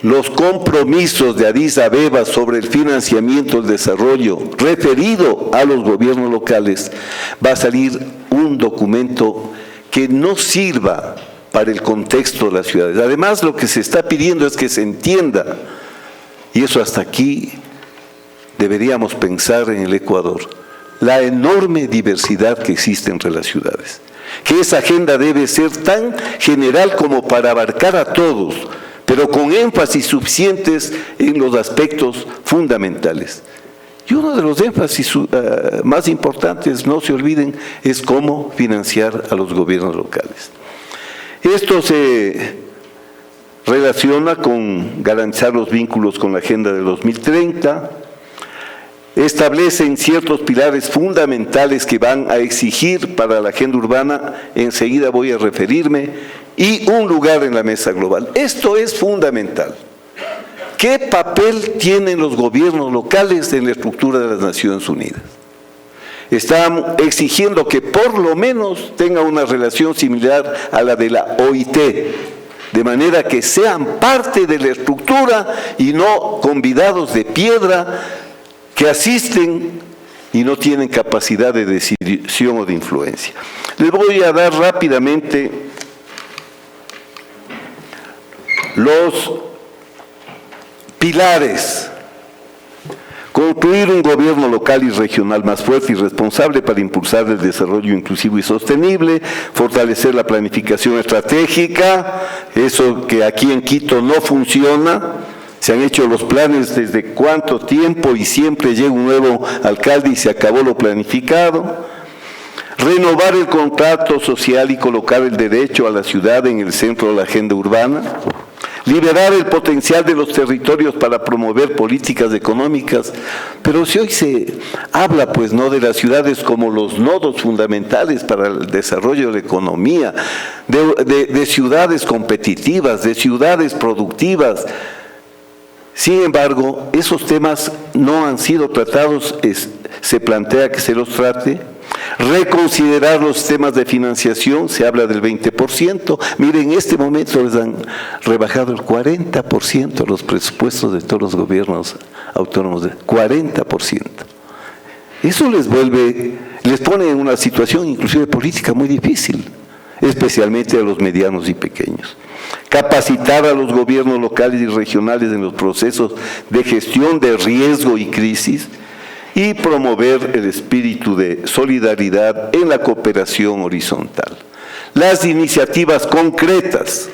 los compromisos de Addis Abeba sobre el financiamiento del desarrollo referido a los gobiernos locales, va a salir un documento que no sirva para el contexto de las ciudades. Además, lo que se está pidiendo es que se entienda, y eso hasta aquí deberíamos pensar en el Ecuador, la enorme diversidad que existe entre las ciudades, que esa agenda debe ser tan general como para abarcar a todos, pero con énfasis suficientes en los aspectos fundamentales. Y uno de los énfasis más importantes, no se olviden, es cómo financiar a los gobiernos locales. Esto se relaciona con garantizar los vínculos con la Agenda del 2030, establecen ciertos pilares fundamentales que van a exigir para la agenda urbana, enseguida voy a referirme, y un lugar en la mesa global. Esto es fundamental. ¿Qué papel tienen los gobiernos locales en la estructura de las Naciones Unidas? Están exigiendo que por lo menos tenga una relación similar a la de la OIT, de manera que sean parte de la estructura y no convidados de piedra que asisten y no tienen capacidad de decisión o de influencia. Les voy a dar rápidamente los pilares. Construir un gobierno local y regional más fuerte y responsable para impulsar el desarrollo inclusivo y sostenible, fortalecer la planificación estratégica, eso que aquí en Quito no funciona. Se han hecho los planes desde cuánto tiempo y siempre llega un nuevo alcalde y se acabó lo planificado. Renovar el contrato social y colocar el derecho a la ciudad en el centro de la agenda urbana. Liberar el potencial de los territorios para promover políticas económicas. Pero si hoy se habla, pues, no de las ciudades como los nodos fundamentales para el desarrollo de la economía, de ciudades competitivas, de ciudades productivas. Sin embargo, esos temas no han sido tratados, se plantea que se los trate. Reconsiderar los temas de financiación, se habla del 20%. Miren, en este momento les han rebajado el 40% los presupuestos de todos los gobiernos autónomos, 40%. Eso les pone en una situación inclusive política muy difícil, especialmente a los medianos y pequeños. Capacitar a los gobiernos locales y regionales en los procesos de gestión de riesgo y crisis, y promover el espíritu de solidaridad en la cooperación horizontal. Las iniciativas concretas.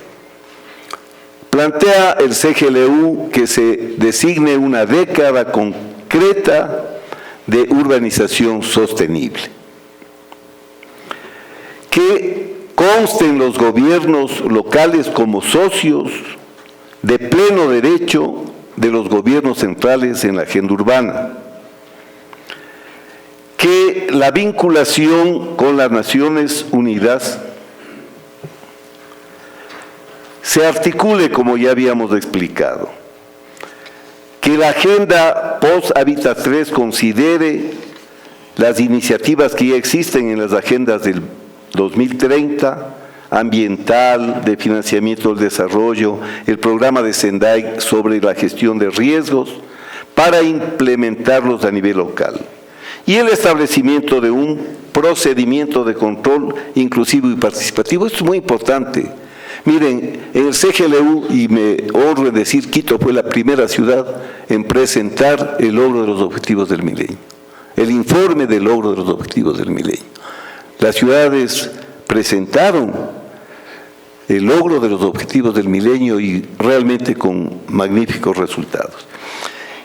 Plantea el CGLU que se designe una década concreta de urbanización sostenible. Que consten los gobiernos locales como socios de pleno derecho de los gobiernos centrales en la agenda urbana. Que la vinculación con las Naciones Unidas se articule como ya habíamos explicado. Que la agenda post-Habitat 3 considere las iniciativas que ya existen en las agendas del 2030, ambiental, de financiamiento del desarrollo, el programa de Sendai sobre la gestión de riesgos, para implementarlos a nivel local. Y el establecimiento de un procedimiento de control inclusivo y participativo. Esto es muy importante. Miren, en el CGLU, y me honro en decir, Quito fue la primera ciudad en presentar el logro de los objetivos del milenio, el informe del logro de los objetivos del milenio. Las ciudades presentaron el logro de los objetivos del milenio y realmente con magníficos resultados.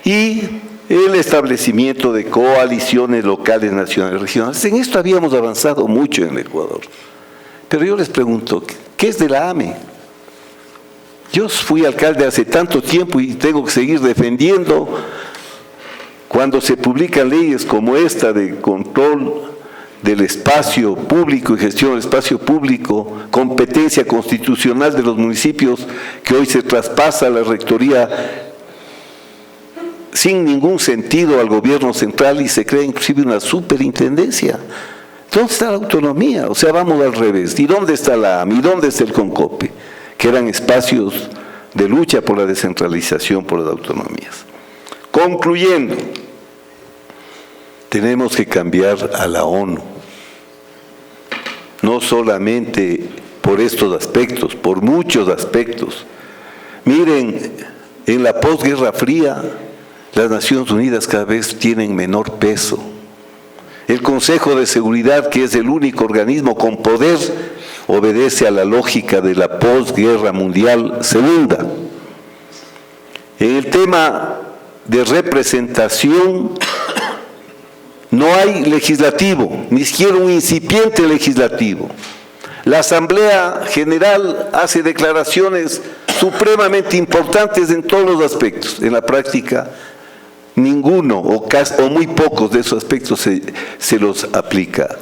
Y el establecimiento de coaliciones locales, nacionales, regionales. En esto habíamos avanzado mucho en el Ecuador. Pero yo les pregunto, ¿qué es de la AME? Yo fui alcalde hace tanto tiempo y tengo que seguir defendiendo cuando se publican leyes como esta de control del espacio público y gestión del espacio público, competencia constitucional de los municipios, que hoy se traspasa a la rectoría sin ningún sentido al gobierno central y se crea inclusive una superintendencia. ¿Dónde está la autonomía? O sea, vamos al revés. ¿Y dónde está la AMI? ¿Y dónde está el CONCOPE? Que eran espacios de lucha por la descentralización, por las autonomías. Concluyendo, tenemos que cambiar a la ONU. No solamente por estos aspectos, por muchos aspectos. Miren, en la posguerra fría, las Naciones Unidas cada vez tienen menor peso. El Consejo de Seguridad, que es el único organismo con poder, obedece a la lógica de la posguerra mundial segunda. En el tema de representación, no hay legislativo, ni siquiera un incipiente legislativo. La Asamblea General hace declaraciones supremamente importantes en todos los aspectos. En la práctica, ninguno o muy pocos de esos aspectos se los aplica.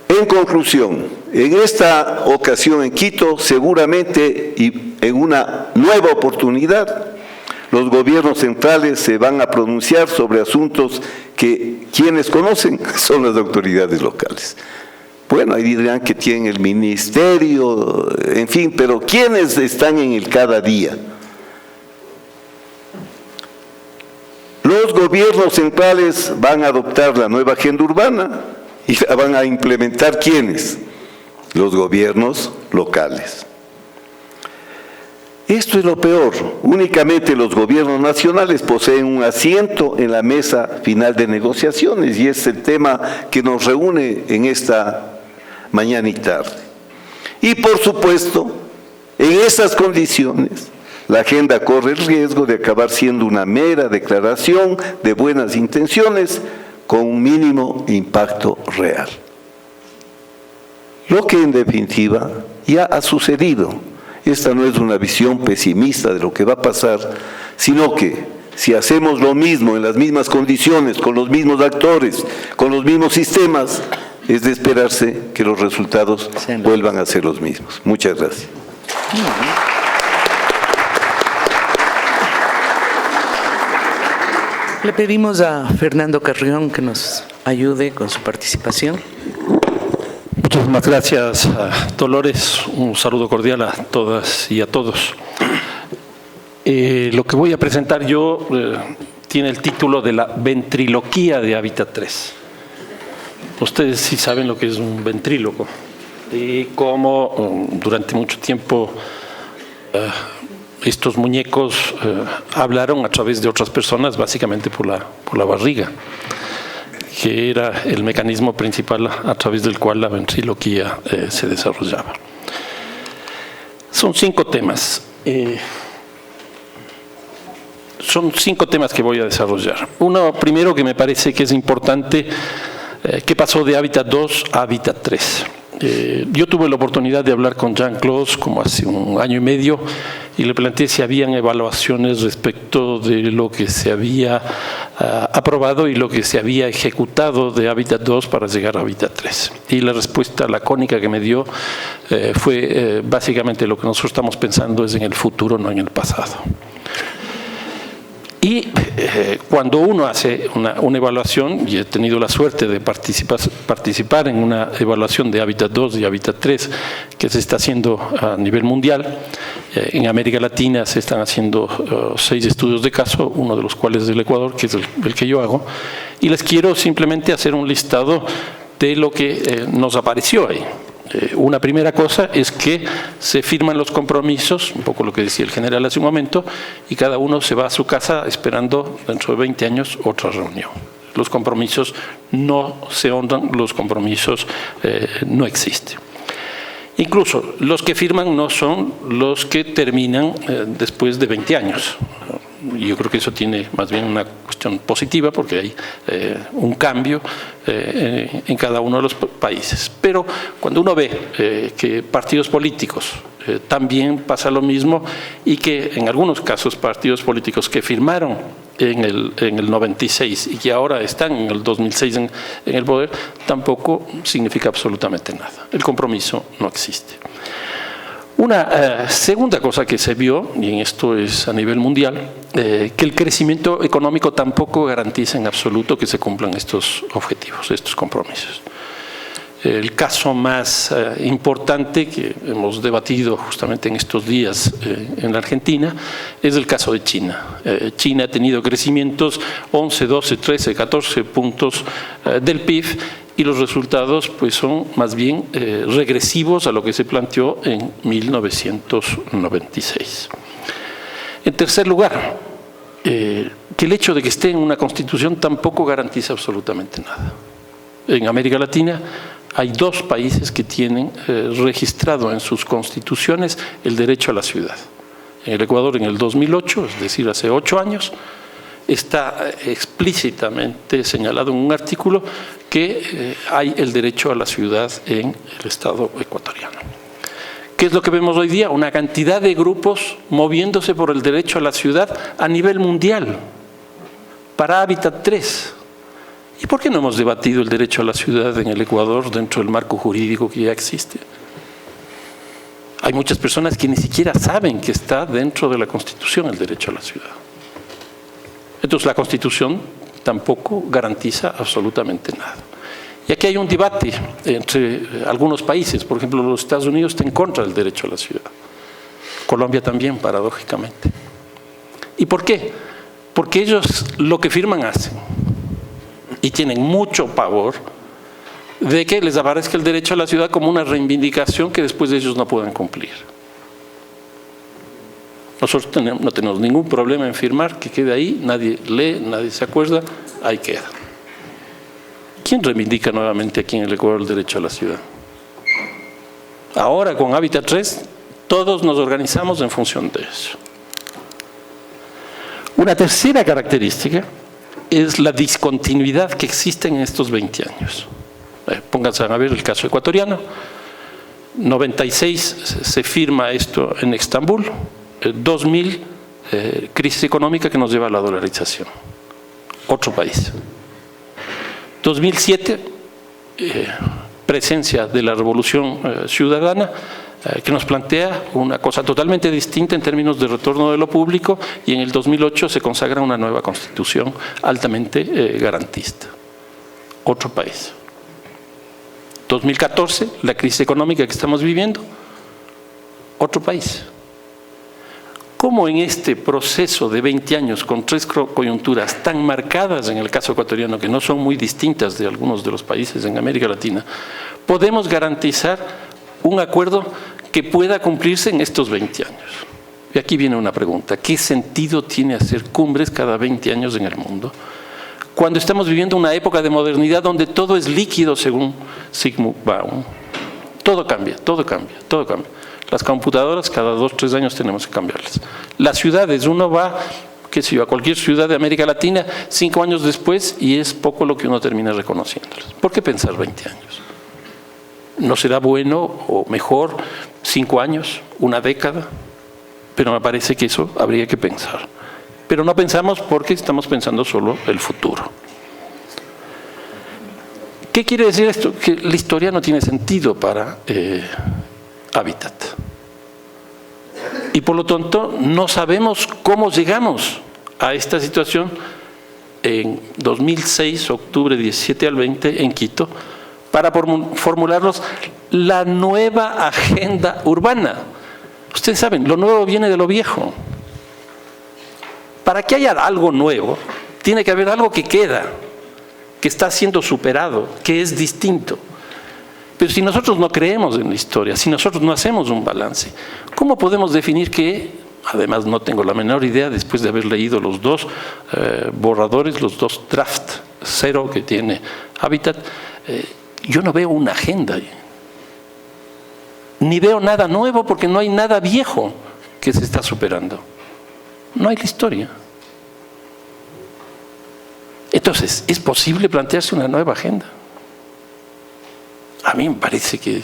En conclusión, en esta ocasión en Quito, seguramente y en una nueva oportunidad, los gobiernos centrales se van a pronunciar sobre asuntos que quienes conocen son las autoridades locales. Bueno, ahí dirán que tienen el ministerio, en fin, pero ¿quiénes están en el cada día? Los gobiernos centrales van a adoptar la nueva agenda urbana y la van a implementar ¿quiénes? Los gobiernos locales. Esto es lo peor. Únicamente los gobiernos nacionales poseen un asiento en la mesa final de negociaciones y es el tema que nos reúne en esta mañana y tarde. Y por supuesto, en esas condiciones, la agenda corre el riesgo de acabar siendo una mera declaración de buenas intenciones con un mínimo impacto real. Lo que en definitiva ya ha sucedido. Esta no es una visión pesimista de lo que va a pasar, sino que si hacemos lo mismo en las mismas condiciones, con los mismos actores, con los mismos sistemas, es de esperarse que los resultados vuelvan a ser los mismos. Muchas gracias. Le pedimos a Fernando Carrión que nos ayude con su participación. Muchísimas gracias, Dolores. Un saludo cordial a todas y a todos. Lo que voy a presentar yo tiene el título de la ventriloquía de Hábitat 3. Ustedes sí saben lo que es un ventríloco y cómo durante mucho tiempo estos muñecos hablaron a través de otras personas, básicamente por la barriga, que era el mecanismo principal a través del cual la ventriloquía se desarrollaba. Son 5 temas. Son 5 temas que voy a desarrollar. Uno primero que me parece que es importante, ¿qué pasó de Hábitat 2 a Hábitat 3? Yo tuve la oportunidad de hablar con Jean-Claude como hace un año y medio y le planteé si habían evaluaciones respecto de lo que se había aprobado y lo que se había ejecutado de Hábitat 2 para llegar a Hábitat 3. Y la respuesta lacónica que me dio fue básicamente lo que nosotros estamos pensando es en el futuro, no en el pasado. Y cuando uno hace una evaluación, y he tenido la suerte de participar en una evaluación de Hábitat 2 y Hábitat 3 que se está haciendo a nivel mundial, en América Latina se están haciendo 6 estudios de caso, uno de los cuales es del Ecuador, que es el que yo hago, y les quiero simplemente hacer un listado de lo que nos apareció ahí. Una primera cosa es que se firman los compromisos, un poco lo que decía el general hace un momento, y cada uno se va a su casa esperando dentro de 20 años otra reunión. Los compromisos no se honran, los compromisos no existen. Incluso los que firman no son los que terminan después de 20 años. Yo creo que eso tiene más bien una cuestión positiva porque hay un cambio en cada uno de los países. Pero cuando uno ve que partidos políticos también pasa lo mismo y que en algunos casos partidos políticos que firmaron en el 96 y que ahora están en el 2006 en el poder, tampoco significa absolutamente nada. El compromiso no existe. Una segunda cosa que se vio, y en esto es a nivel mundial, que el crecimiento económico tampoco garantiza en absoluto que se cumplan estos objetivos, estos compromisos. El caso más importante que hemos debatido justamente en estos días en la Argentina es el caso de China. China ha tenido crecimientos 11, 12, 13, 14 puntos del PIB y los resultados pues son más bien regresivos a lo que se planteó en 1996. En tercer lugar, que el hecho de que esté en una constitución tampoco garantiza absolutamente nada. En América Latina hay 2 países que tienen registrado en sus constituciones el derecho a la ciudad. En el Ecuador en el 2008, es decir, hace 8 años, está explícitamente señalado en un artículo que hay el derecho a la ciudad en el Estado ecuatoriano. ¿Qué es lo que vemos hoy día? Una cantidad de grupos moviéndose por el derecho a la ciudad a nivel mundial para Hábitat 3. ¿Y por qué no hemos debatido el derecho a la ciudad en el Ecuador dentro del marco jurídico que ya existe? Hay muchas personas que ni siquiera saben que está dentro de la Constitución el derecho a la ciudad. Entonces la Constitución tampoco garantiza absolutamente nada. Y aquí hay un debate entre algunos países. Por ejemplo, los Estados Unidos están en contra del derecho a la ciudad. Colombia también, paradójicamente. ¿Y por qué? Porque ellos lo que firman hacen. Y tienen mucho pavor de que les aparezca el derecho a la ciudad como una reivindicación que después ellos no puedan cumplir. Nosotros no tenemos ningún problema en firmar que quede ahí, nadie lee, nadie se acuerda, ahí queda. ¿Quién reivindica nuevamente aquí en el Ecuador el derecho a la ciudad? Ahora con Hábitat 3 todos nos organizamos en función de eso. Una tercera característica es la discontinuidad que existe en estos 20 años. Pónganse a ver el caso ecuatoriano. 96 se firma esto en Estambul, 2000 crisis económica que nos lleva a la dolarización. Otro país. 2007 presencia de la revolución ciudadana que nos plantea una cosa totalmente distinta en términos de retorno de lo público, y en el 2008 se consagra una nueva constitución altamente garantista. Otro país. 2014, la crisis económica que estamos viviendo, otro país. ¿Cómo en este proceso de 20 años con 3 coyunturas tan marcadas en el caso ecuatoriano, que no son muy distintas de algunos de los países en América Latina, podemos garantizar un acuerdo que pueda cumplirse en estos 20 años? Y aquí viene una pregunta: ¿qué sentido tiene hacer cumbres cada 20 años en el mundo, cuando estamos viviendo una época de modernidad donde todo es líquido, según Zygmunt Bauman? Todo cambia, todo cambia, todo cambia. Las computadoras cada 2 o 3 años tenemos que cambiarlas. Las ciudades, uno va, qué sé yo, a cualquier ciudad de América Latina 5 años después y es poco lo que uno termina reconociéndolas. ¿Por qué pensar 20 años? ¿No será bueno o mejor 5 años, una década? Pero me parece que eso habría que pensar. Pero no pensamos porque estamos pensando solo el futuro. ¿Qué quiere decir esto? Que la historia no tiene sentido para Hábitat. Y por lo tanto no sabemos cómo llegamos a esta situación en 2006, octubre 17 al 20, en Quito, para formularnos la nueva agenda urbana. Ustedes saben, lo nuevo viene de lo viejo. Para que haya algo nuevo, tiene que haber algo que queda, que está siendo superado, que es distinto. Pero si nosotros no creemos en la historia, si nosotros no hacemos un balance, ¿cómo podemos definir que, además no tengo la menor idea después de haber leído los 2 borradores, los 2 draft 0 que tiene Hábitat, yo no veo una agenda, ni veo nada nuevo porque no hay nada viejo que se está superando. No hay la historia. Entonces, ¿es posible plantearse una nueva agenda? A mí me parece que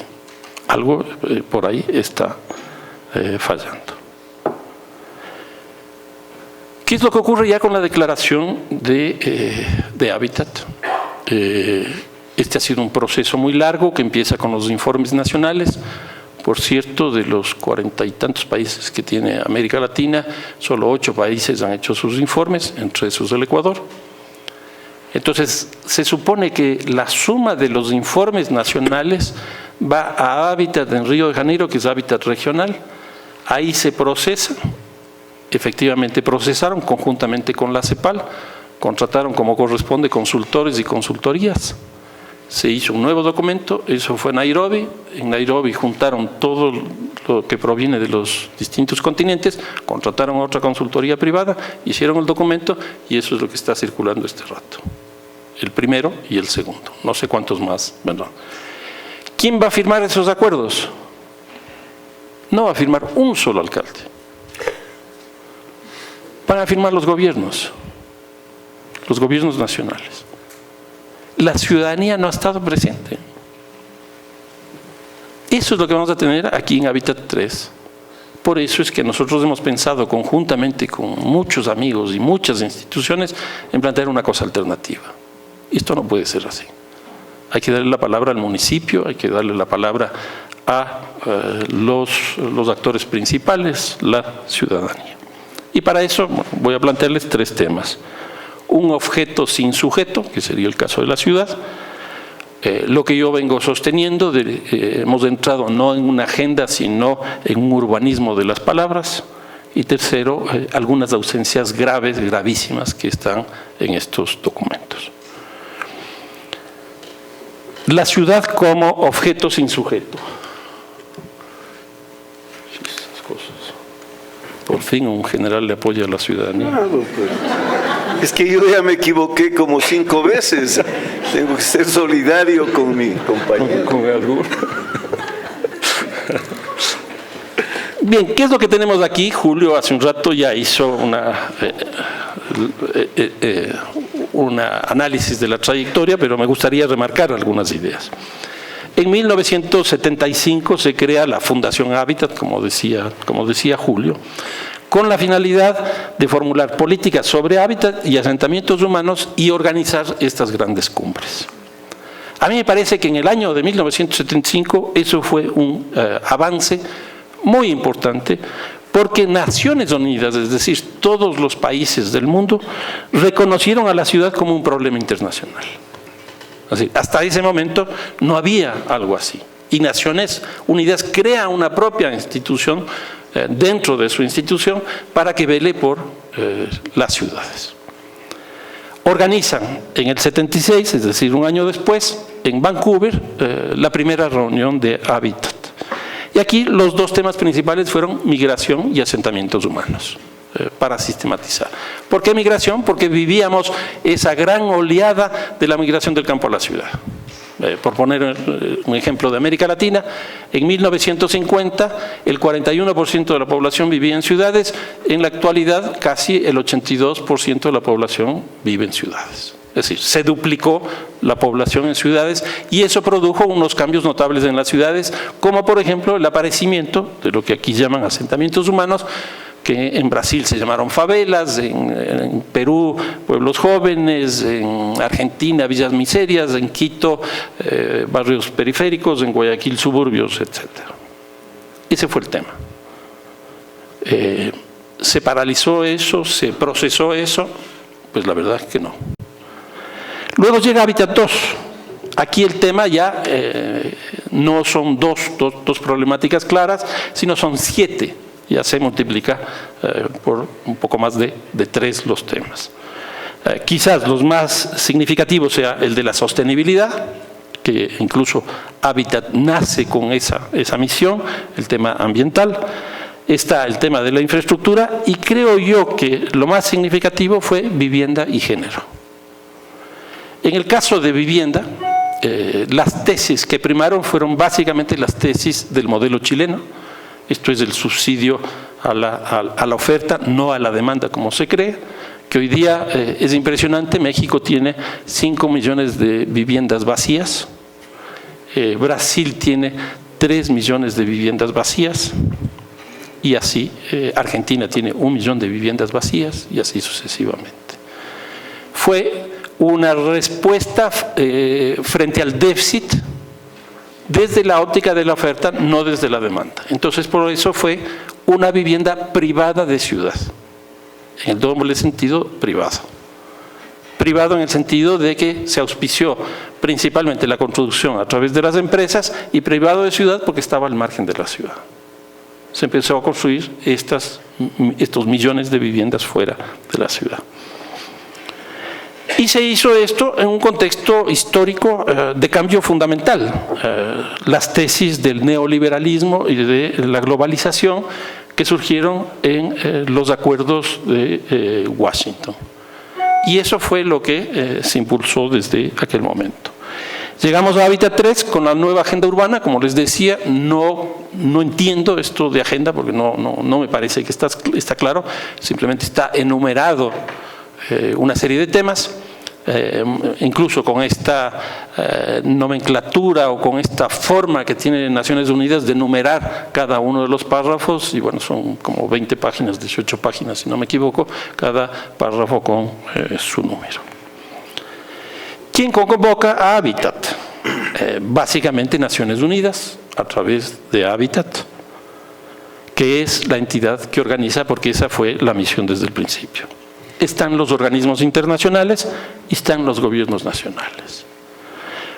algo por ahí está fallando. ¿Qué es lo que ocurre ya con la declaración de Hábitat? Este ha sido un proceso muy largo que empieza con los informes nacionales. Por cierto, de los 40 y tantos países que tiene América Latina, solo 8 países han hecho sus informes, entre esos el Ecuador. Entonces, se supone que la suma de los informes nacionales va a Hábitat en Río de Janeiro, que es Hábitat regional. Ahí se procesa, efectivamente procesaron conjuntamente con la CEPAL, contrataron como corresponde consultores y consultorías. Se hizo un nuevo documento, eso fue en Nairobi. En Nairobi juntaron todo lo que proviene de los distintos continentes, contrataron a otra consultoría privada, hicieron el documento y eso es lo que está circulando este rato. El primero y el segundo, no sé cuántos más. Bueno, ¿quién va a firmar esos acuerdos? No va a firmar un solo alcalde. Van a firmar los gobiernos nacionales. La ciudadanía no ha estado presente. Eso es lo que vamos a tener aquí en Hábitat 3. Por eso es que nosotros hemos pensado conjuntamente con muchos amigos y muchas instituciones en plantear una cosa alternativa. Esto no puede ser así. Hay que darle la palabra al municipio, hay que darle la palabra a los actores principales, la ciudadanía. Y para eso voy a plantearles 3 temas. Un objeto sin sujeto, que sería el caso de la ciudad. Lo que yo vengo sosteniendo, hemos entrado no en una agenda, sino en un urbanismo de las palabras. Y tercero, algunas ausencias graves, gravísimas, que están en estos documentos. La ciudad como objeto sin sujeto. Esas cosas. Por fin. fin un general le apoya a la ciudadanía. Claro, pues. Es que yo ya me equivoqué como 5 veces. Tengo que ser solidario con mi compañero. Con alguno. Bien, ¿qué es lo que tenemos aquí? Julio hace un rato ya hizo un análisis de la trayectoria, pero me gustaría remarcar algunas ideas. En 1975 se crea la Fundación Hábitat, como decía Julio, con la finalidad de formular políticas sobre hábitat y asentamientos humanos y organizar estas grandes cumbres. A mí me parece que en el año de 1975 eso fue un avance muy importante, porque Naciones Unidas, es decir, todos los países del mundo, reconocieron a la ciudad como un problema internacional. Así, hasta ese momento no había algo así. Y Naciones Unidas crea una propia institución dentro de su institución para que vele por las ciudades. Organizan en el 76, es decir, un año después, en Vancouver, la primera reunión de Hábitat. Y aquí los dos temas principales fueron migración y asentamientos humanos, para sistematizar. ¿Por qué migración? Porque vivíamos esa gran oleada de la migración del campo a la ciudad. Por poner un ejemplo de América Latina, en 1950 el 41% de la población vivía en ciudades, en la actualidad casi el 82% de la población vive en ciudades. Es decir, se duplicó la población en ciudades y eso produjo unos cambios notables en las ciudades, como por ejemplo el aparecimiento de lo que aquí llaman asentamientos humanos, que en Brasil se llamaron favelas, en Perú pueblos jóvenes, en Argentina villas miserias, en Quito barrios periféricos, en Guayaquil suburbios, etc. Ese fue el tema. ¿Se paralizó eso? ¿Se procesó eso? Pues la verdad es que no. Luego llega Hábitat 2. Aquí el tema ya no son dos problemáticas claras, sino son 7. Ya se multiplica por un poco más de 3 los temas. Quizás los más significativos sea el de la sostenibilidad, que incluso Hábitat nace con esa misión, el tema ambiental. Está el tema de la infraestructura y creo yo que lo más significativo fue vivienda y género. En el caso de vivienda, las tesis que primaron fueron básicamente las tesis del modelo chileno. Esto es el subsidio a la oferta, no a la demanda como se cree, que hoy día es impresionante. México tiene 5 millones de viviendas vacías, Brasil tiene 3 millones de viviendas vacías, y así Argentina tiene 1 millón de viviendas vacías, y así sucesivamente. Fue una respuesta frente al déficit desde la óptica de la oferta, no desde la demanda. Entonces, por eso fue una vivienda privada de ciudad, en el doble sentido privado. Privado en el sentido de que se auspició principalmente la construcción a través de las empresas, y privado de ciudad porque estaba al margen de la ciudad. Se empezó a construir estos millones de viviendas fuera de la ciudad. Y se hizo esto en un contexto histórico de cambio fundamental. Las tesis del neoliberalismo y de la globalización que surgieron en los acuerdos de Washington. Y eso fue lo que se impulsó desde aquel momento. Llegamos a Hábitat 3 con la nueva agenda urbana. Como les decía, no entiendo esto de agenda porque no me parece que está claro. Simplemente está enumerado una serie de temas, incluso con esta nomenclatura o con esta forma que tiene Naciones Unidas de numerar cada uno de los párrafos, y bueno, son como 20 páginas, 18 páginas si no me equivoco, cada párrafo con su número. ¿Quién convoca a Hábitat? Básicamente Naciones Unidas, a través de Hábitat, que es la entidad que organiza, porque esa fue la misión desde el principio. Están los organismos internacionales y están los gobiernos nacionales.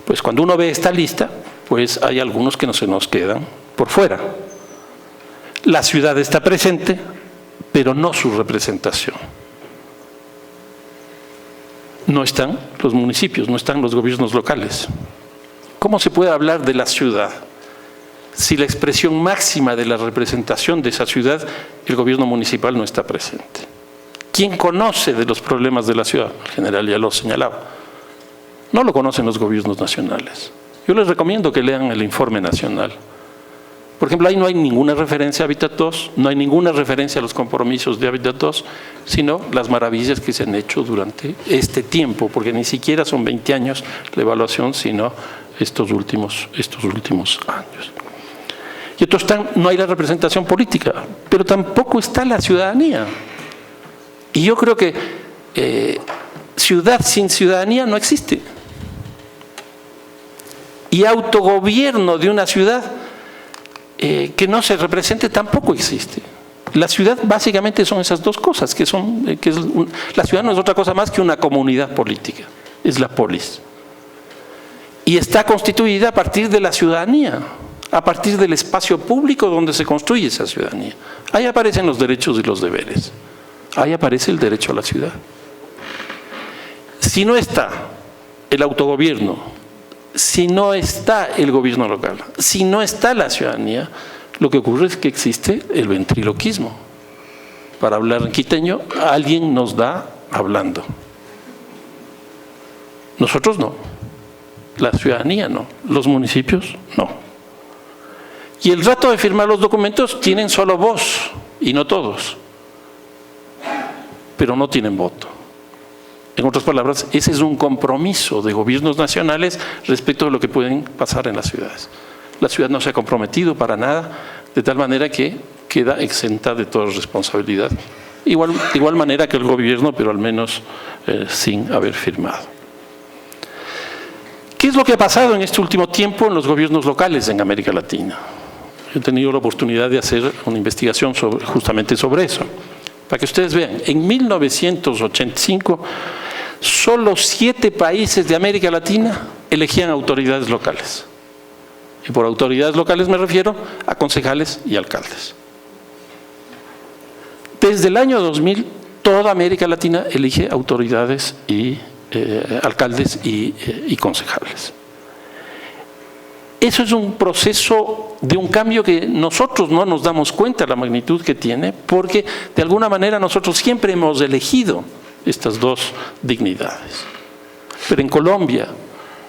Pues cuando uno ve esta lista, pues hay algunos que no se nos quedan por fuera. La ciudad está presente, pero no su representación. No están los municipios, no están los gobiernos locales. ¿Cómo se puede hablar de la ciudad si la expresión máxima de la representación de esa ciudad, el gobierno municipal no está presente. ¿Quién conoce de los problemas de la ciudad? El general ya lo señalaba. No lo conocen los gobiernos nacionales. Yo les recomiendo que lean el informe nacional. Por ejemplo, ahí no hay ninguna referencia a Hábitat 2, no hay ninguna referencia a los compromisos de Hábitat 2, sino las maravillas que se han hecho durante este tiempo, porque ni siquiera son 20 años la evaluación, sino estos últimos años. Y entonces no hay la representación política, pero tampoco está la ciudadanía. Y yo creo que ciudad sin ciudadanía no existe. Y autogobierno de una ciudad que no se represente tampoco existe. La ciudad básicamente son esas dos cosas, la ciudad no es otra cosa más que una comunidad política, es la polis. Y está constituida a partir de la ciudadanía, a partir del espacio público donde se construye esa ciudadanía. Ahí aparecen los derechos y los deberes, ahí aparece el derecho a la ciudad. Si no está el autogobierno, si no está el gobierno local, si no está la ciudadanía, lo que ocurre es que existe el ventriloquismo. Para hablar en quiteño, alguien nos da hablando. Nosotros no, la ciudadanía no, los municipios no. Y el rato de firmar los documentos tienen solo voz, y no todos, pero no tienen voto. En otras palabras, ese es un compromiso de gobiernos nacionales respecto de lo que pueden pasar en las ciudades. La ciudad no se ha comprometido para nada, de tal manera que queda exenta de toda responsabilidad. De igual manera que el gobierno, pero al menos sin haber firmado. ¿Qué es lo que ha pasado en este último tiempo en los gobiernos locales en América Latina? He tenido la oportunidad de hacer una investigación justamente sobre eso. Para que ustedes vean, en 1985, solo 7 países de América Latina elegían autoridades locales. Y por autoridades locales me refiero a concejales y alcaldes. Desde el año 2000, toda América Latina elige autoridades y alcaldes y concejales. Eso es un proceso de un cambio que nosotros no nos damos cuenta de la magnitud que tiene, porque de alguna manera nosotros siempre hemos elegido estas dos dignidades. Pero en Colombia,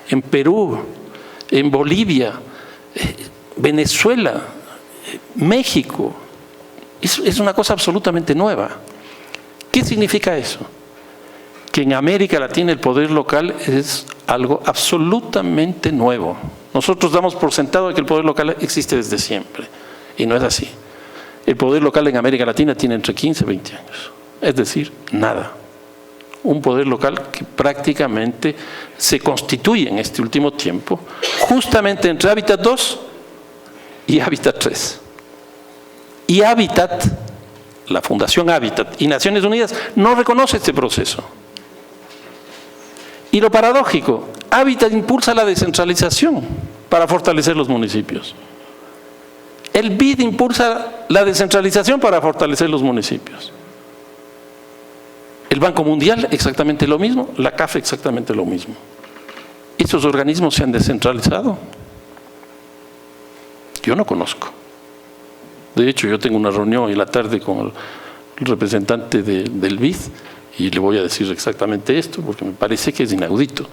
en Perú, en Bolivia, Venezuela, México, es una cosa absolutamente nueva. ¿Qué significa eso? Que en América Latina el poder local es algo absolutamente nuevo. Nosotros damos por sentado que el poder local existe desde siempre, y no es así. El poder local en América Latina tiene entre 15 y 20 años, es decir, nada. Un poder local que prácticamente se constituye en este último tiempo, justamente entre Hábitat 2 y Hábitat 3. Y Hábitat, la Fundación Hábitat y Naciones Unidas no reconoce este proceso. Y lo paradójico, Hábitat impulsa la descentralización para fortalecer los municipios. El BID impulsa la descentralización para fortalecer los municipios. El Banco Mundial exactamente lo mismo, la CAF exactamente lo mismo. ¿Estos organismos se han descentralizado? Yo no conozco. De hecho, yo tengo una reunión hoy en la tarde con el representante del BID y le voy a decir exactamente esto porque me parece que es inaudito.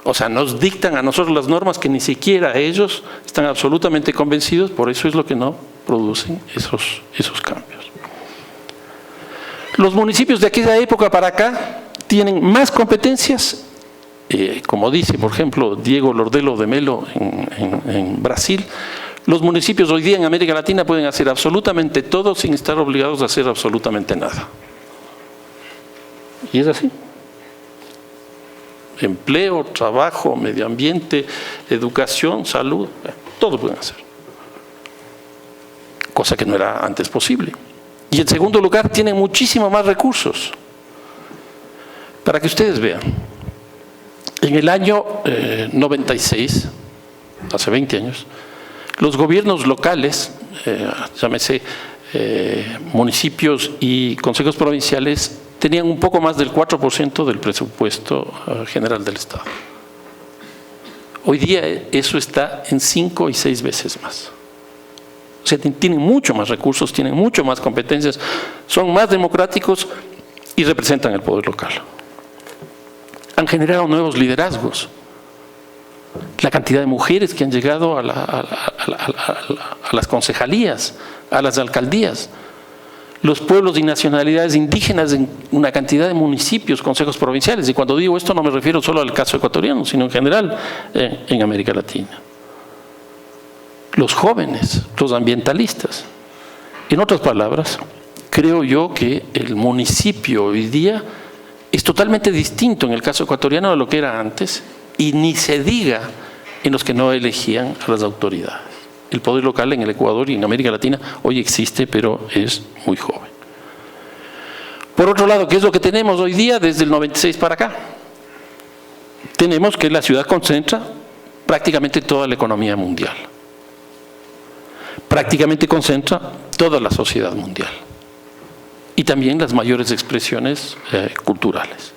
O sea, nos dictan a nosotros las normas que ni siquiera ellos están absolutamente convencidos, por eso es lo que no producen esos cambios. Los municipios de aquella época para acá tienen más competencias, como dice, por ejemplo, Diego Lordelo de Melo en Brasil. Los municipios hoy día en América Latina pueden hacer absolutamente todo sin estar obligados a hacer absolutamente nada. Y es así. Empleo, trabajo, medio ambiente, educación, salud, todo pueden hacer. Cosa que no era antes posible. Y en segundo lugar, tienen muchísimo más recursos. Para que ustedes vean, en el año 96, hace 20 años, los gobiernos locales, llámese municipios y consejos provinciales, tenían un poco más del 4% del presupuesto general del Estado. Hoy día eso está en 5 y 6 veces más. O sea, tienen mucho más recursos, tienen mucho más competencias, son más democráticos y representan el poder local. Han generado nuevos liderazgos. La cantidad de mujeres que han llegado a las concejalías, a las alcaldías. Los pueblos y nacionalidades indígenas en una cantidad de municipios, consejos provinciales. Y cuando digo esto no me refiero solo al caso ecuatoriano, sino en general en América Latina. Los jóvenes, los ambientalistas. En otras palabras, creo yo que el municipio hoy día es totalmente distinto en el caso ecuatoriano de lo que era antes, y ni se diga en los que no elegían a las autoridades. El poder local en el Ecuador y en América Latina hoy existe, pero es muy joven. Por otro lado, ¿qué es lo que tenemos hoy día desde el 96 para acá? Tenemos que la ciudad concentra prácticamente toda la economía mundial. Prácticamente concentra toda la sociedad mundial. Y también las mayores expresiones culturales.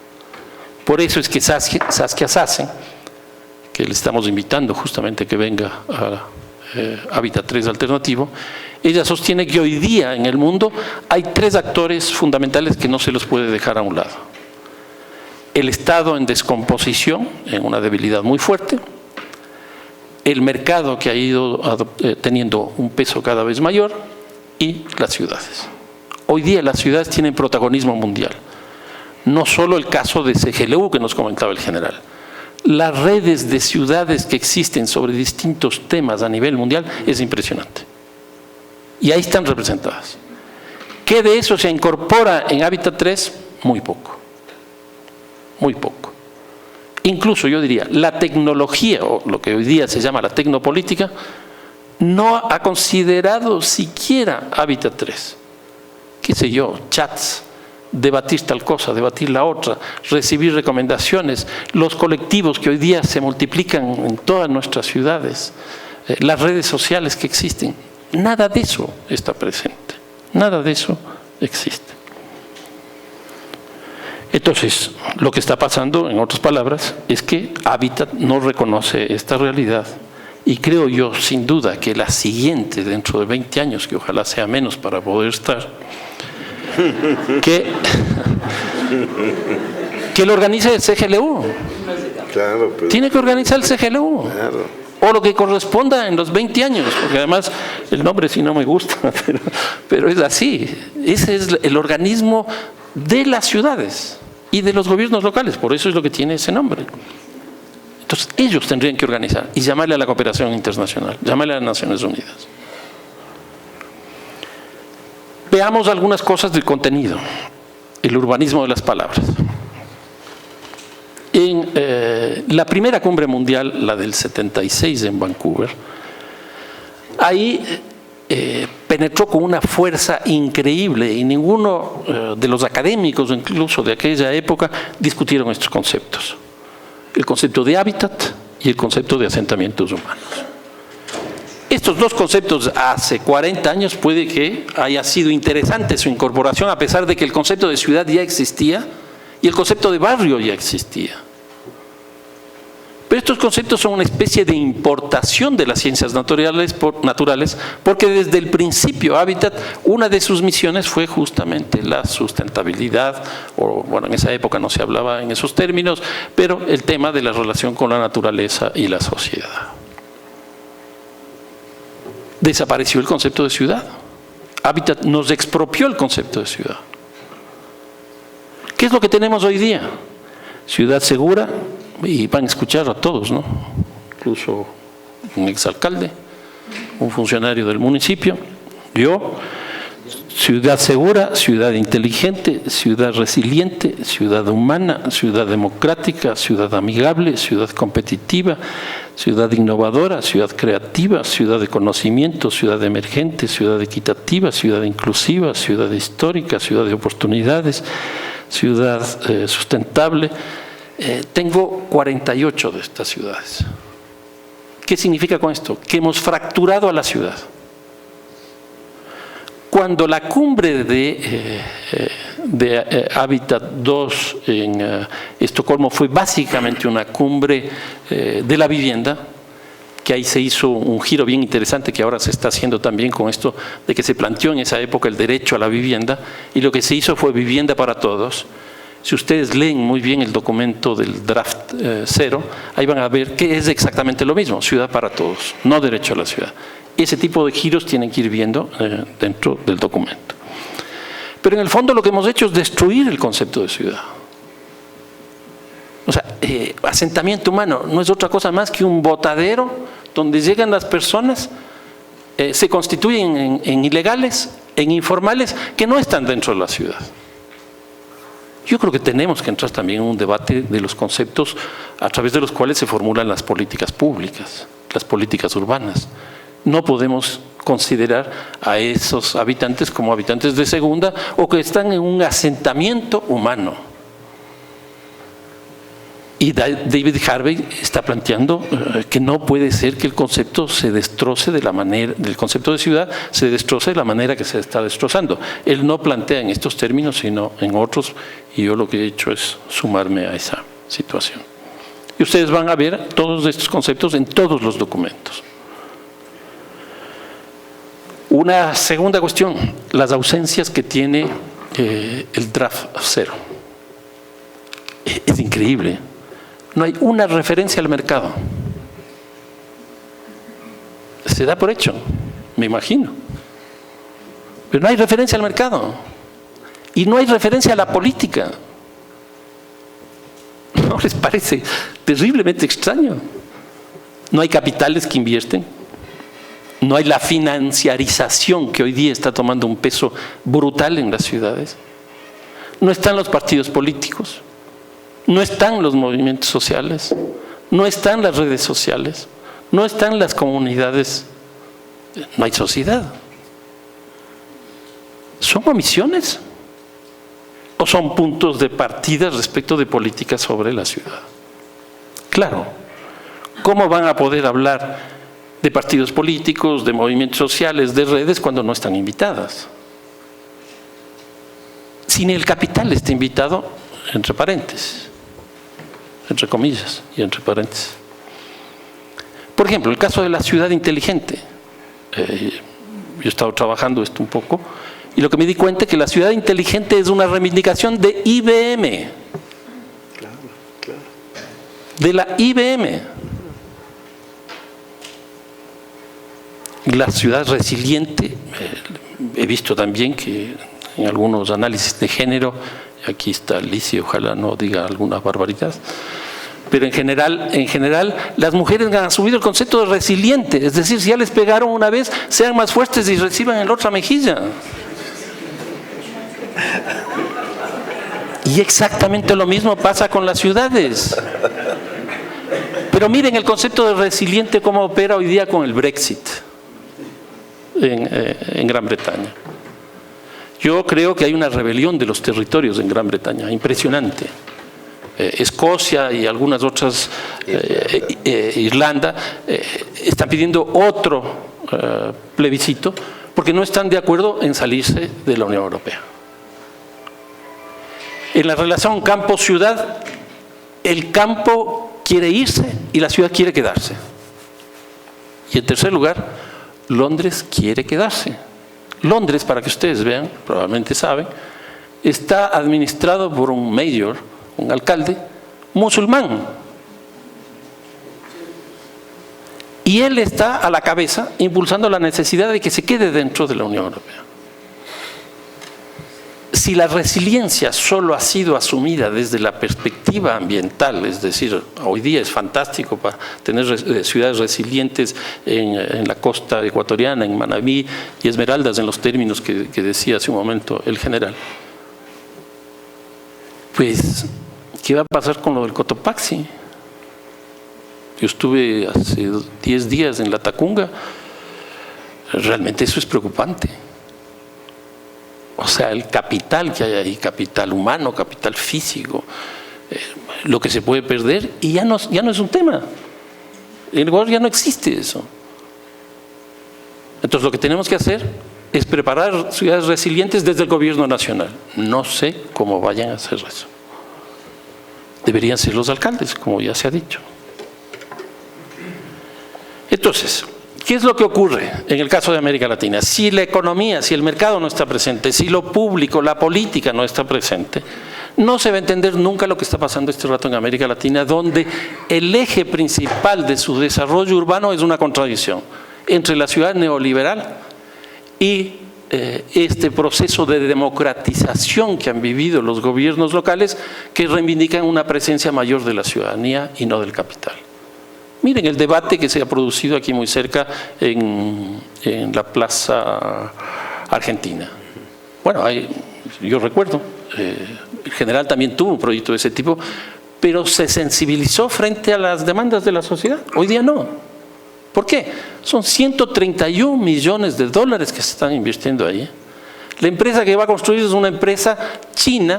Por eso es que Saskia Sassen, que le estamos invitando justamente que venga a Hábitat 3 Alternativo, ella sostiene que hoy día en el mundo hay 3 actores fundamentales que no se los puede dejar a un lado. El Estado en descomposición, en una debilidad muy fuerte, el mercado que ha ido teniendo un peso cada vez mayor y las ciudades. Hoy día las ciudades tienen protagonismo mundial. No solo el caso de CGLU que nos comentaba el general. Las redes de ciudades que existen sobre distintos temas a nivel mundial es impresionante. Y ahí están representadas. ¿Qué de eso se incorpora en Hábitat 3? Muy poco. Muy poco. Incluso yo diría, la tecnología, o lo que hoy día se llama la tecnopolítica, no ha considerado siquiera Hábitat 3. Qué sé yo, chats, debatir tal cosa, debatir la otra, recibir recomendaciones, los colectivos que hoy día se multiplican en todas nuestras ciudades, las redes sociales que existen, nada de eso está presente, nada de eso existe. Entonces, lo que está pasando, en otras palabras, es que Hábitat no reconoce esta realidad y creo yo, sin duda, que la siguiente, dentro de 20 años, que ojalá sea menos para poder estar, que lo organice el CGLU. Claro, pero tiene que organizar el CGLU. Claro. O lo que corresponda en los 20 años, porque además el nombre sí no me gusta, pero es así. Ese es el organismo de las ciudades y de los gobiernos locales, por eso es lo que tiene ese nombre. Entonces ellos tendrían que organizar y llamarle a la cooperación internacional, llamarle a las Naciones Unidas. Veamos algunas cosas del contenido, el urbanismo de las palabras. En la primera cumbre mundial, la del 76 en Vancouver, ahí penetró con una fuerza increíble y ninguno de los académicos, incluso de aquella época, discutieron estos conceptos. El concepto de hábitat y el concepto de asentamientos humanos. Estos dos conceptos hace 40 años puede que haya sido interesante su incorporación, a pesar de que el concepto de ciudad ya existía y el concepto de barrio ya existía. Pero estos conceptos son una especie de importación de las ciencias naturales, porque desde el principio Hábitat, una de sus misiones fue justamente la sustentabilidad, o bueno, en esa época no se hablaba en esos términos, pero el tema de la relación con la naturaleza y la sociedad. Desapareció el concepto de ciudad. Hábitat nos expropió el concepto de ciudad. ¿Qué es lo que tenemos hoy día? Ciudad segura, y van a escuchar a todos, ¿no? Incluso un exalcalde, un funcionario del municipio, yo, ciudad segura, ciudad inteligente, ciudad resiliente, ciudad humana, ciudad democrática, ciudad amigable, ciudad competitiva, ciudad innovadora, ciudad creativa, ciudad de conocimiento, ciudad emergente, ciudad equitativa, ciudad inclusiva, ciudad histórica, ciudad de oportunidades, ciudad sustentable. Tengo 48 de estas ciudades. ¿Qué significa con esto? Que hemos fracturado a la ciudad. Cuando la cumbre de Hábitat 2 en Estocolmo fue básicamente una cumbre de la vivienda, que ahí se hizo un giro bien interesante que ahora se está haciendo también con esto de que se planteó en esa época el derecho a la vivienda y lo que se hizo fue vivienda para todos. Si ustedes leen muy bien el documento del draft 0, ahí van a ver que es exactamente lo mismo, ciudad para todos, no derecho a la ciudad. Ese tipo de giros tienen que ir viendo dentro del documento. Pero en el fondo lo que hemos hecho es destruir el concepto de ciudad. O sea, asentamiento humano no es otra cosa más que un botadero donde llegan las personas, se constituyen en ilegales, en informales, que no están dentro de la ciudad. Yo creo que tenemos que entrar también en un debate de los conceptos a través de los cuales se formulan las políticas públicas, las políticas urbanas. No podemos considerar a esos habitantes como habitantes de segunda o que están en un asentamiento humano. Y David Harvey está planteando que no puede ser que el concepto se destroce de la manera, del concepto de ciudad se destroce de la manera que se está destrozando. Él no plantea en estos términos, sino en otros, y yo lo que he hecho es sumarme a esa situación. Y ustedes van a ver todos estos conceptos en todos los documentos. Una segunda cuestión, las ausencias que tiene el draft 0. Es increíble. No hay una referencia al mercado. Se da por hecho, me imagino. Pero no hay referencia al mercado. Y no hay referencia a la política. ¿No les parece terriblemente extraño? No hay capitales que invierten. No hay la financiarización que hoy día está tomando un peso brutal en las ciudades. No están los partidos políticos. No están los movimientos sociales, no están las redes sociales, no están las comunidades, no hay sociedad. ¿Son omisiones o son puntos de partida respecto de políticas sobre la ciudad? Claro, ¿cómo van a poder hablar de partidos políticos, de movimientos sociales, de redes cuando no están invitadas? Si ni el capital está invitado, entre paréntesis. Entre comillas y entre paréntesis. Por ejemplo, el caso de la ciudad inteligente. Yo he estado trabajando esto un poco y lo que me di cuenta es que la ciudad inteligente es una reivindicación de IBM. Claro. De la IBM. La ciudad resiliente, he visto también que en algunos análisis de género, aquí está Licia, ojalá no diga alguna barbaridad, pero en general las mujeres han asumido el concepto de resiliente, es decir, si ya les pegaron una vez, sean más fuertes y reciban en la otra mejilla. Y exactamente lo mismo pasa con las ciudades. Pero miren el concepto de resiliente cómo opera hoy día con el Brexit en Gran Bretaña. Yo creo que hay una rebelión de los territorios en Gran Bretaña, impresionante. Escocia y algunas otras, Irlanda, están pidiendo otro plebiscito porque no están de acuerdo en salirse de la Unión Europea. En la relación campo-ciudad, el campo quiere irse y la ciudad quiere quedarse. Y en tercer lugar, Londres quiere quedarse. Londres, para que ustedes vean, probablemente saben, está administrado por un mayor, un alcalde musulmán. Y él está a la cabeza impulsando la necesidad de que se quede dentro de la Unión Europea. Si la resiliencia solo ha sido asumida desde la perspectiva ambiental, es decir, hoy día es fantástico para tener ciudades resilientes en la costa ecuatoriana, en Manabí y Esmeraldas, en los términos que decía hace un momento el general, pues, ¿qué va a pasar con lo del Cotopaxi? Yo estuve hace 10 días en la Tacunga, realmente eso es preocupante. O sea, el capital que hay ahí, capital humano, capital físico, lo que se puede perder y ya no es un tema. En Ecuador ya no existe eso. Entonces lo que tenemos que hacer es preparar ciudades resilientes desde el gobierno nacional. No sé cómo vayan a hacer eso. Deberían ser los alcaldes, como ya se ha dicho. Entonces, ¿qué es lo que ocurre en el caso de América Latina? Si la economía, si el mercado no está presente, si lo público, la política no está presente, no se va a entender nunca lo que está pasando este rato en América Latina, donde el eje principal de su desarrollo urbano es una contradicción entre la ciudad neoliberal y este proceso de democratización que han vivido los gobiernos locales, que reivindican una presencia mayor de la ciudadanía y no del capital. Miren el debate que se ha producido aquí muy cerca en la Plaza Argentina. Bueno, yo recuerdo, el general también tuvo un proyecto de ese tipo, pero se sensibilizó frente a las demandas de la sociedad. Hoy día no. ¿Por qué? Son 131 millones de dólares que se están invirtiendo ahí. La empresa que va a construir es una empresa china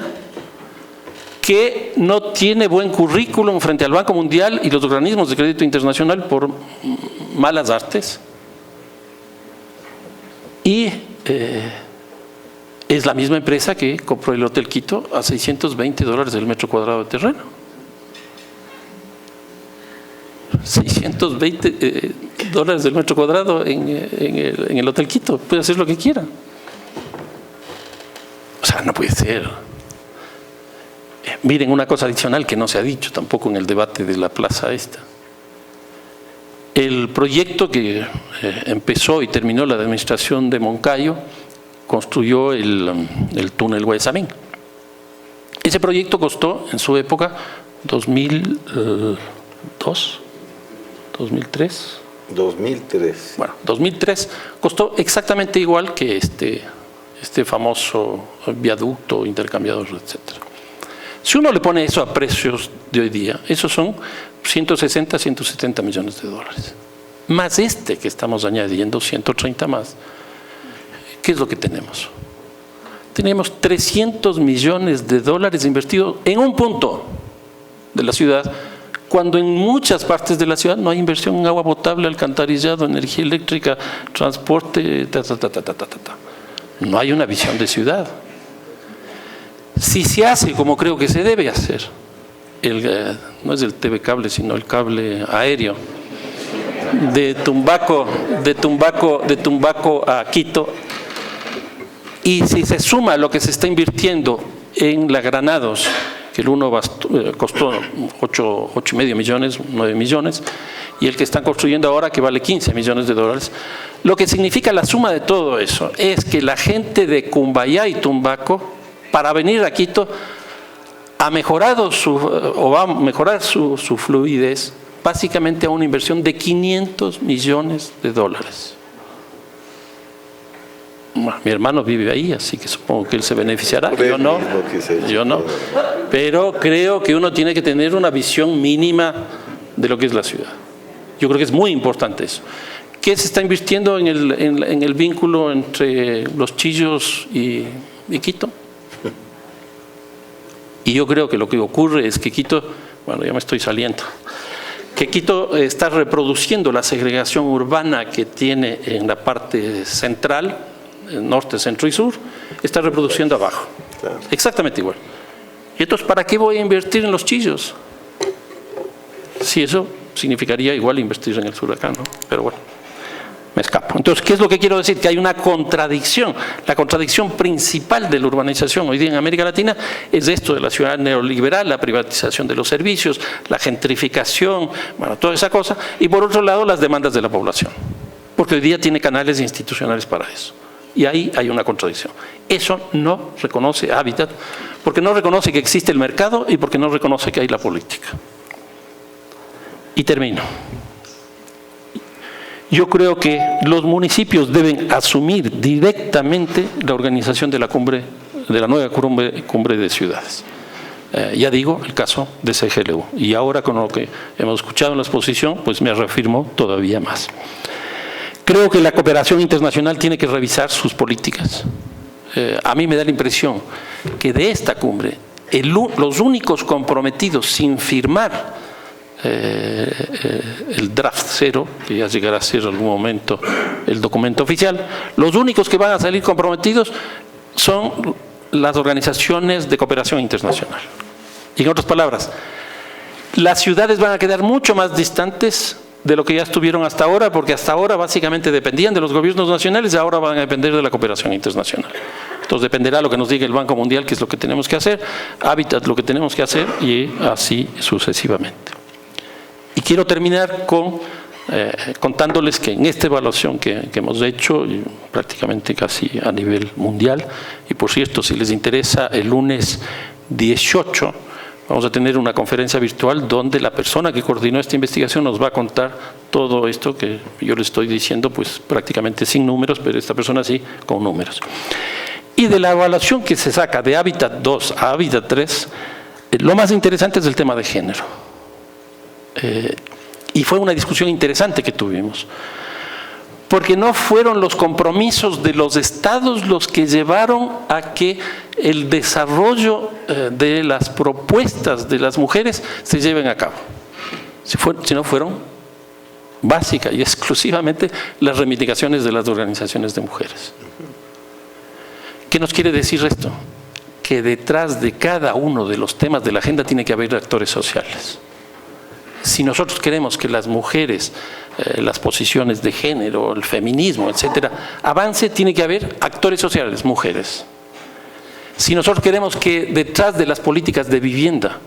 que no tiene buen currículum frente al Banco Mundial y los organismos de crédito internacional por malas artes. Y es la misma empresa que compró el Hotel Quito a $620 el metro cuadrado de terreno. 620 dólares del metro cuadrado en el Hotel Quito. Puede hacer lo que quiera. O sea, no puede ser. Miren, una cosa adicional que no se ha dicho tampoco en el debate de la plaza esta. El proyecto que empezó y terminó la administración de Moncayo construyó el túnel Guayasamín. Ese proyecto costó en su época 2003. Bueno, 2003 costó exactamente igual que este famoso viaducto, intercambiador, etcétera. Si uno le pone eso a precios de hoy día, esos son 160, 170 millones de dólares. Más que estamos añadiendo, 130 más. ¿Qué es lo que tenemos? Tenemos 300 millones de dólares invertidos en un punto de la ciudad, cuando en muchas partes de la ciudad no hay inversión en agua potable, alcantarillado, energía eléctrica, transporte, No hay una visión de ciudad. Si se hace como creo que se debe hacer, no es el TV cable, sino el cable aéreo, de Tumbaco a Quito, y si se suma lo que se está invirtiendo en la Granados, que el uno costó 8,5 millones, 9 millones, y el que están construyendo ahora que vale 15 millones de dólares. Lo que significa la suma de todo eso es que la gente de Cumbayá y Tumbaco, para venir a Quito, va a mejorar su fluidez, básicamente a una inversión de 500 millones de dólares. Mi hermano vive ahí, así que supongo que él se beneficiará. Yo no, pero creo que uno tiene que tener una visión mínima de lo que es la ciudad. Yo creo que es muy importante eso. ¿Qué se está invirtiendo en el vínculo entre Los Chillos y Quito? Y yo creo que lo que ocurre es que Quito, bueno, ya me estoy saliendo, que Quito está reproduciendo la segregación urbana que tiene en la parte central, norte, centro y sur, está reproduciendo abajo. Claro. Exactamente igual. Y entonces, ¿para qué voy a invertir en Los Chillos? Si eso significaría igual invertir en el sur acá, ¿no? Pero bueno, me escapo. Entonces, ¿qué es lo que quiero decir? Que hay una contradicción. La contradicción principal de la urbanización hoy día en América Latina es esto de la ciudad neoliberal, la privatización de los servicios, la gentrificación, bueno, toda esa cosa. Y por otro lado, las demandas de la población. Porque hoy día tiene canales institucionales para eso. Y ahí hay una contradicción. Eso no reconoce Hábitat, porque no reconoce que existe el mercado y porque no reconoce que hay la política. Y termino. Yo creo que los municipios deben asumir directamente la organización de la cumbre, de la nueva cumbre de ciudades. Ya digo, el caso de CGLU. Y ahora con lo que hemos escuchado en la exposición, pues me reafirmo todavía más. Creo que la cooperación internacional tiene que revisar sus políticas. A mí me da la impresión que de esta cumbre, los únicos comprometidos sin firmar el draft 0, que ya llegará a ser en algún momento el documento oficial, los únicos que van a salir comprometidos son las organizaciones de cooperación internacional. Y en otras palabras, las ciudades van a quedar mucho más distantes de lo que ya estuvieron hasta ahora, porque hasta ahora básicamente dependían de los gobiernos nacionales y ahora van a depender de la cooperación internacional. Entonces dependerá lo que nos diga el Banco Mundial, qué es lo que tenemos que hacer, Hábitat lo que tenemos que hacer y así sucesivamente. Y quiero terminar contándoles que en esta evaluación que hemos hecho, prácticamente casi a nivel mundial, y por cierto, si les interesa, el lunes 18 vamos a tener una conferencia virtual donde la persona que coordinó esta investigación nos va a contar todo esto que yo le estoy diciendo, pues prácticamente sin números, pero esta persona sí con números. Y de la evaluación que se saca de Hábitat 2 a Hábitat 3, lo más interesante es el tema de género. Y fue una discusión interesante que tuvimos, porque no fueron los compromisos de los estados los que llevaron a que el desarrollo de las propuestas de las mujeres se lleven a cabo, sino fueron básica y exclusivamente las reivindicaciones de las organizaciones de mujeres. ¿Qué nos quiere decir esto? Que detrás de cada uno de los temas de la agenda tiene que haber actores sociales. Si nosotros queremos que las mujeres, las posiciones de género, el feminismo, etcétera, avance, tiene que haber actores sociales, mujeres. Si nosotros queremos que detrás de las políticas de vivienda,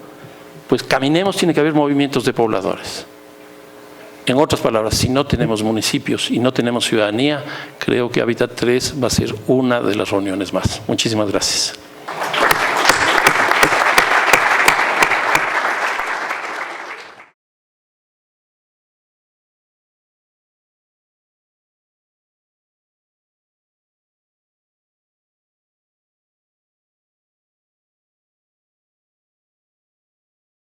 pues caminemos, tiene que haber movimientos de pobladores. En otras palabras, si no tenemos municipios y no tenemos ciudadanía, creo que Hábitat 3 va a ser una de las reuniones más. Muchísimas gracias.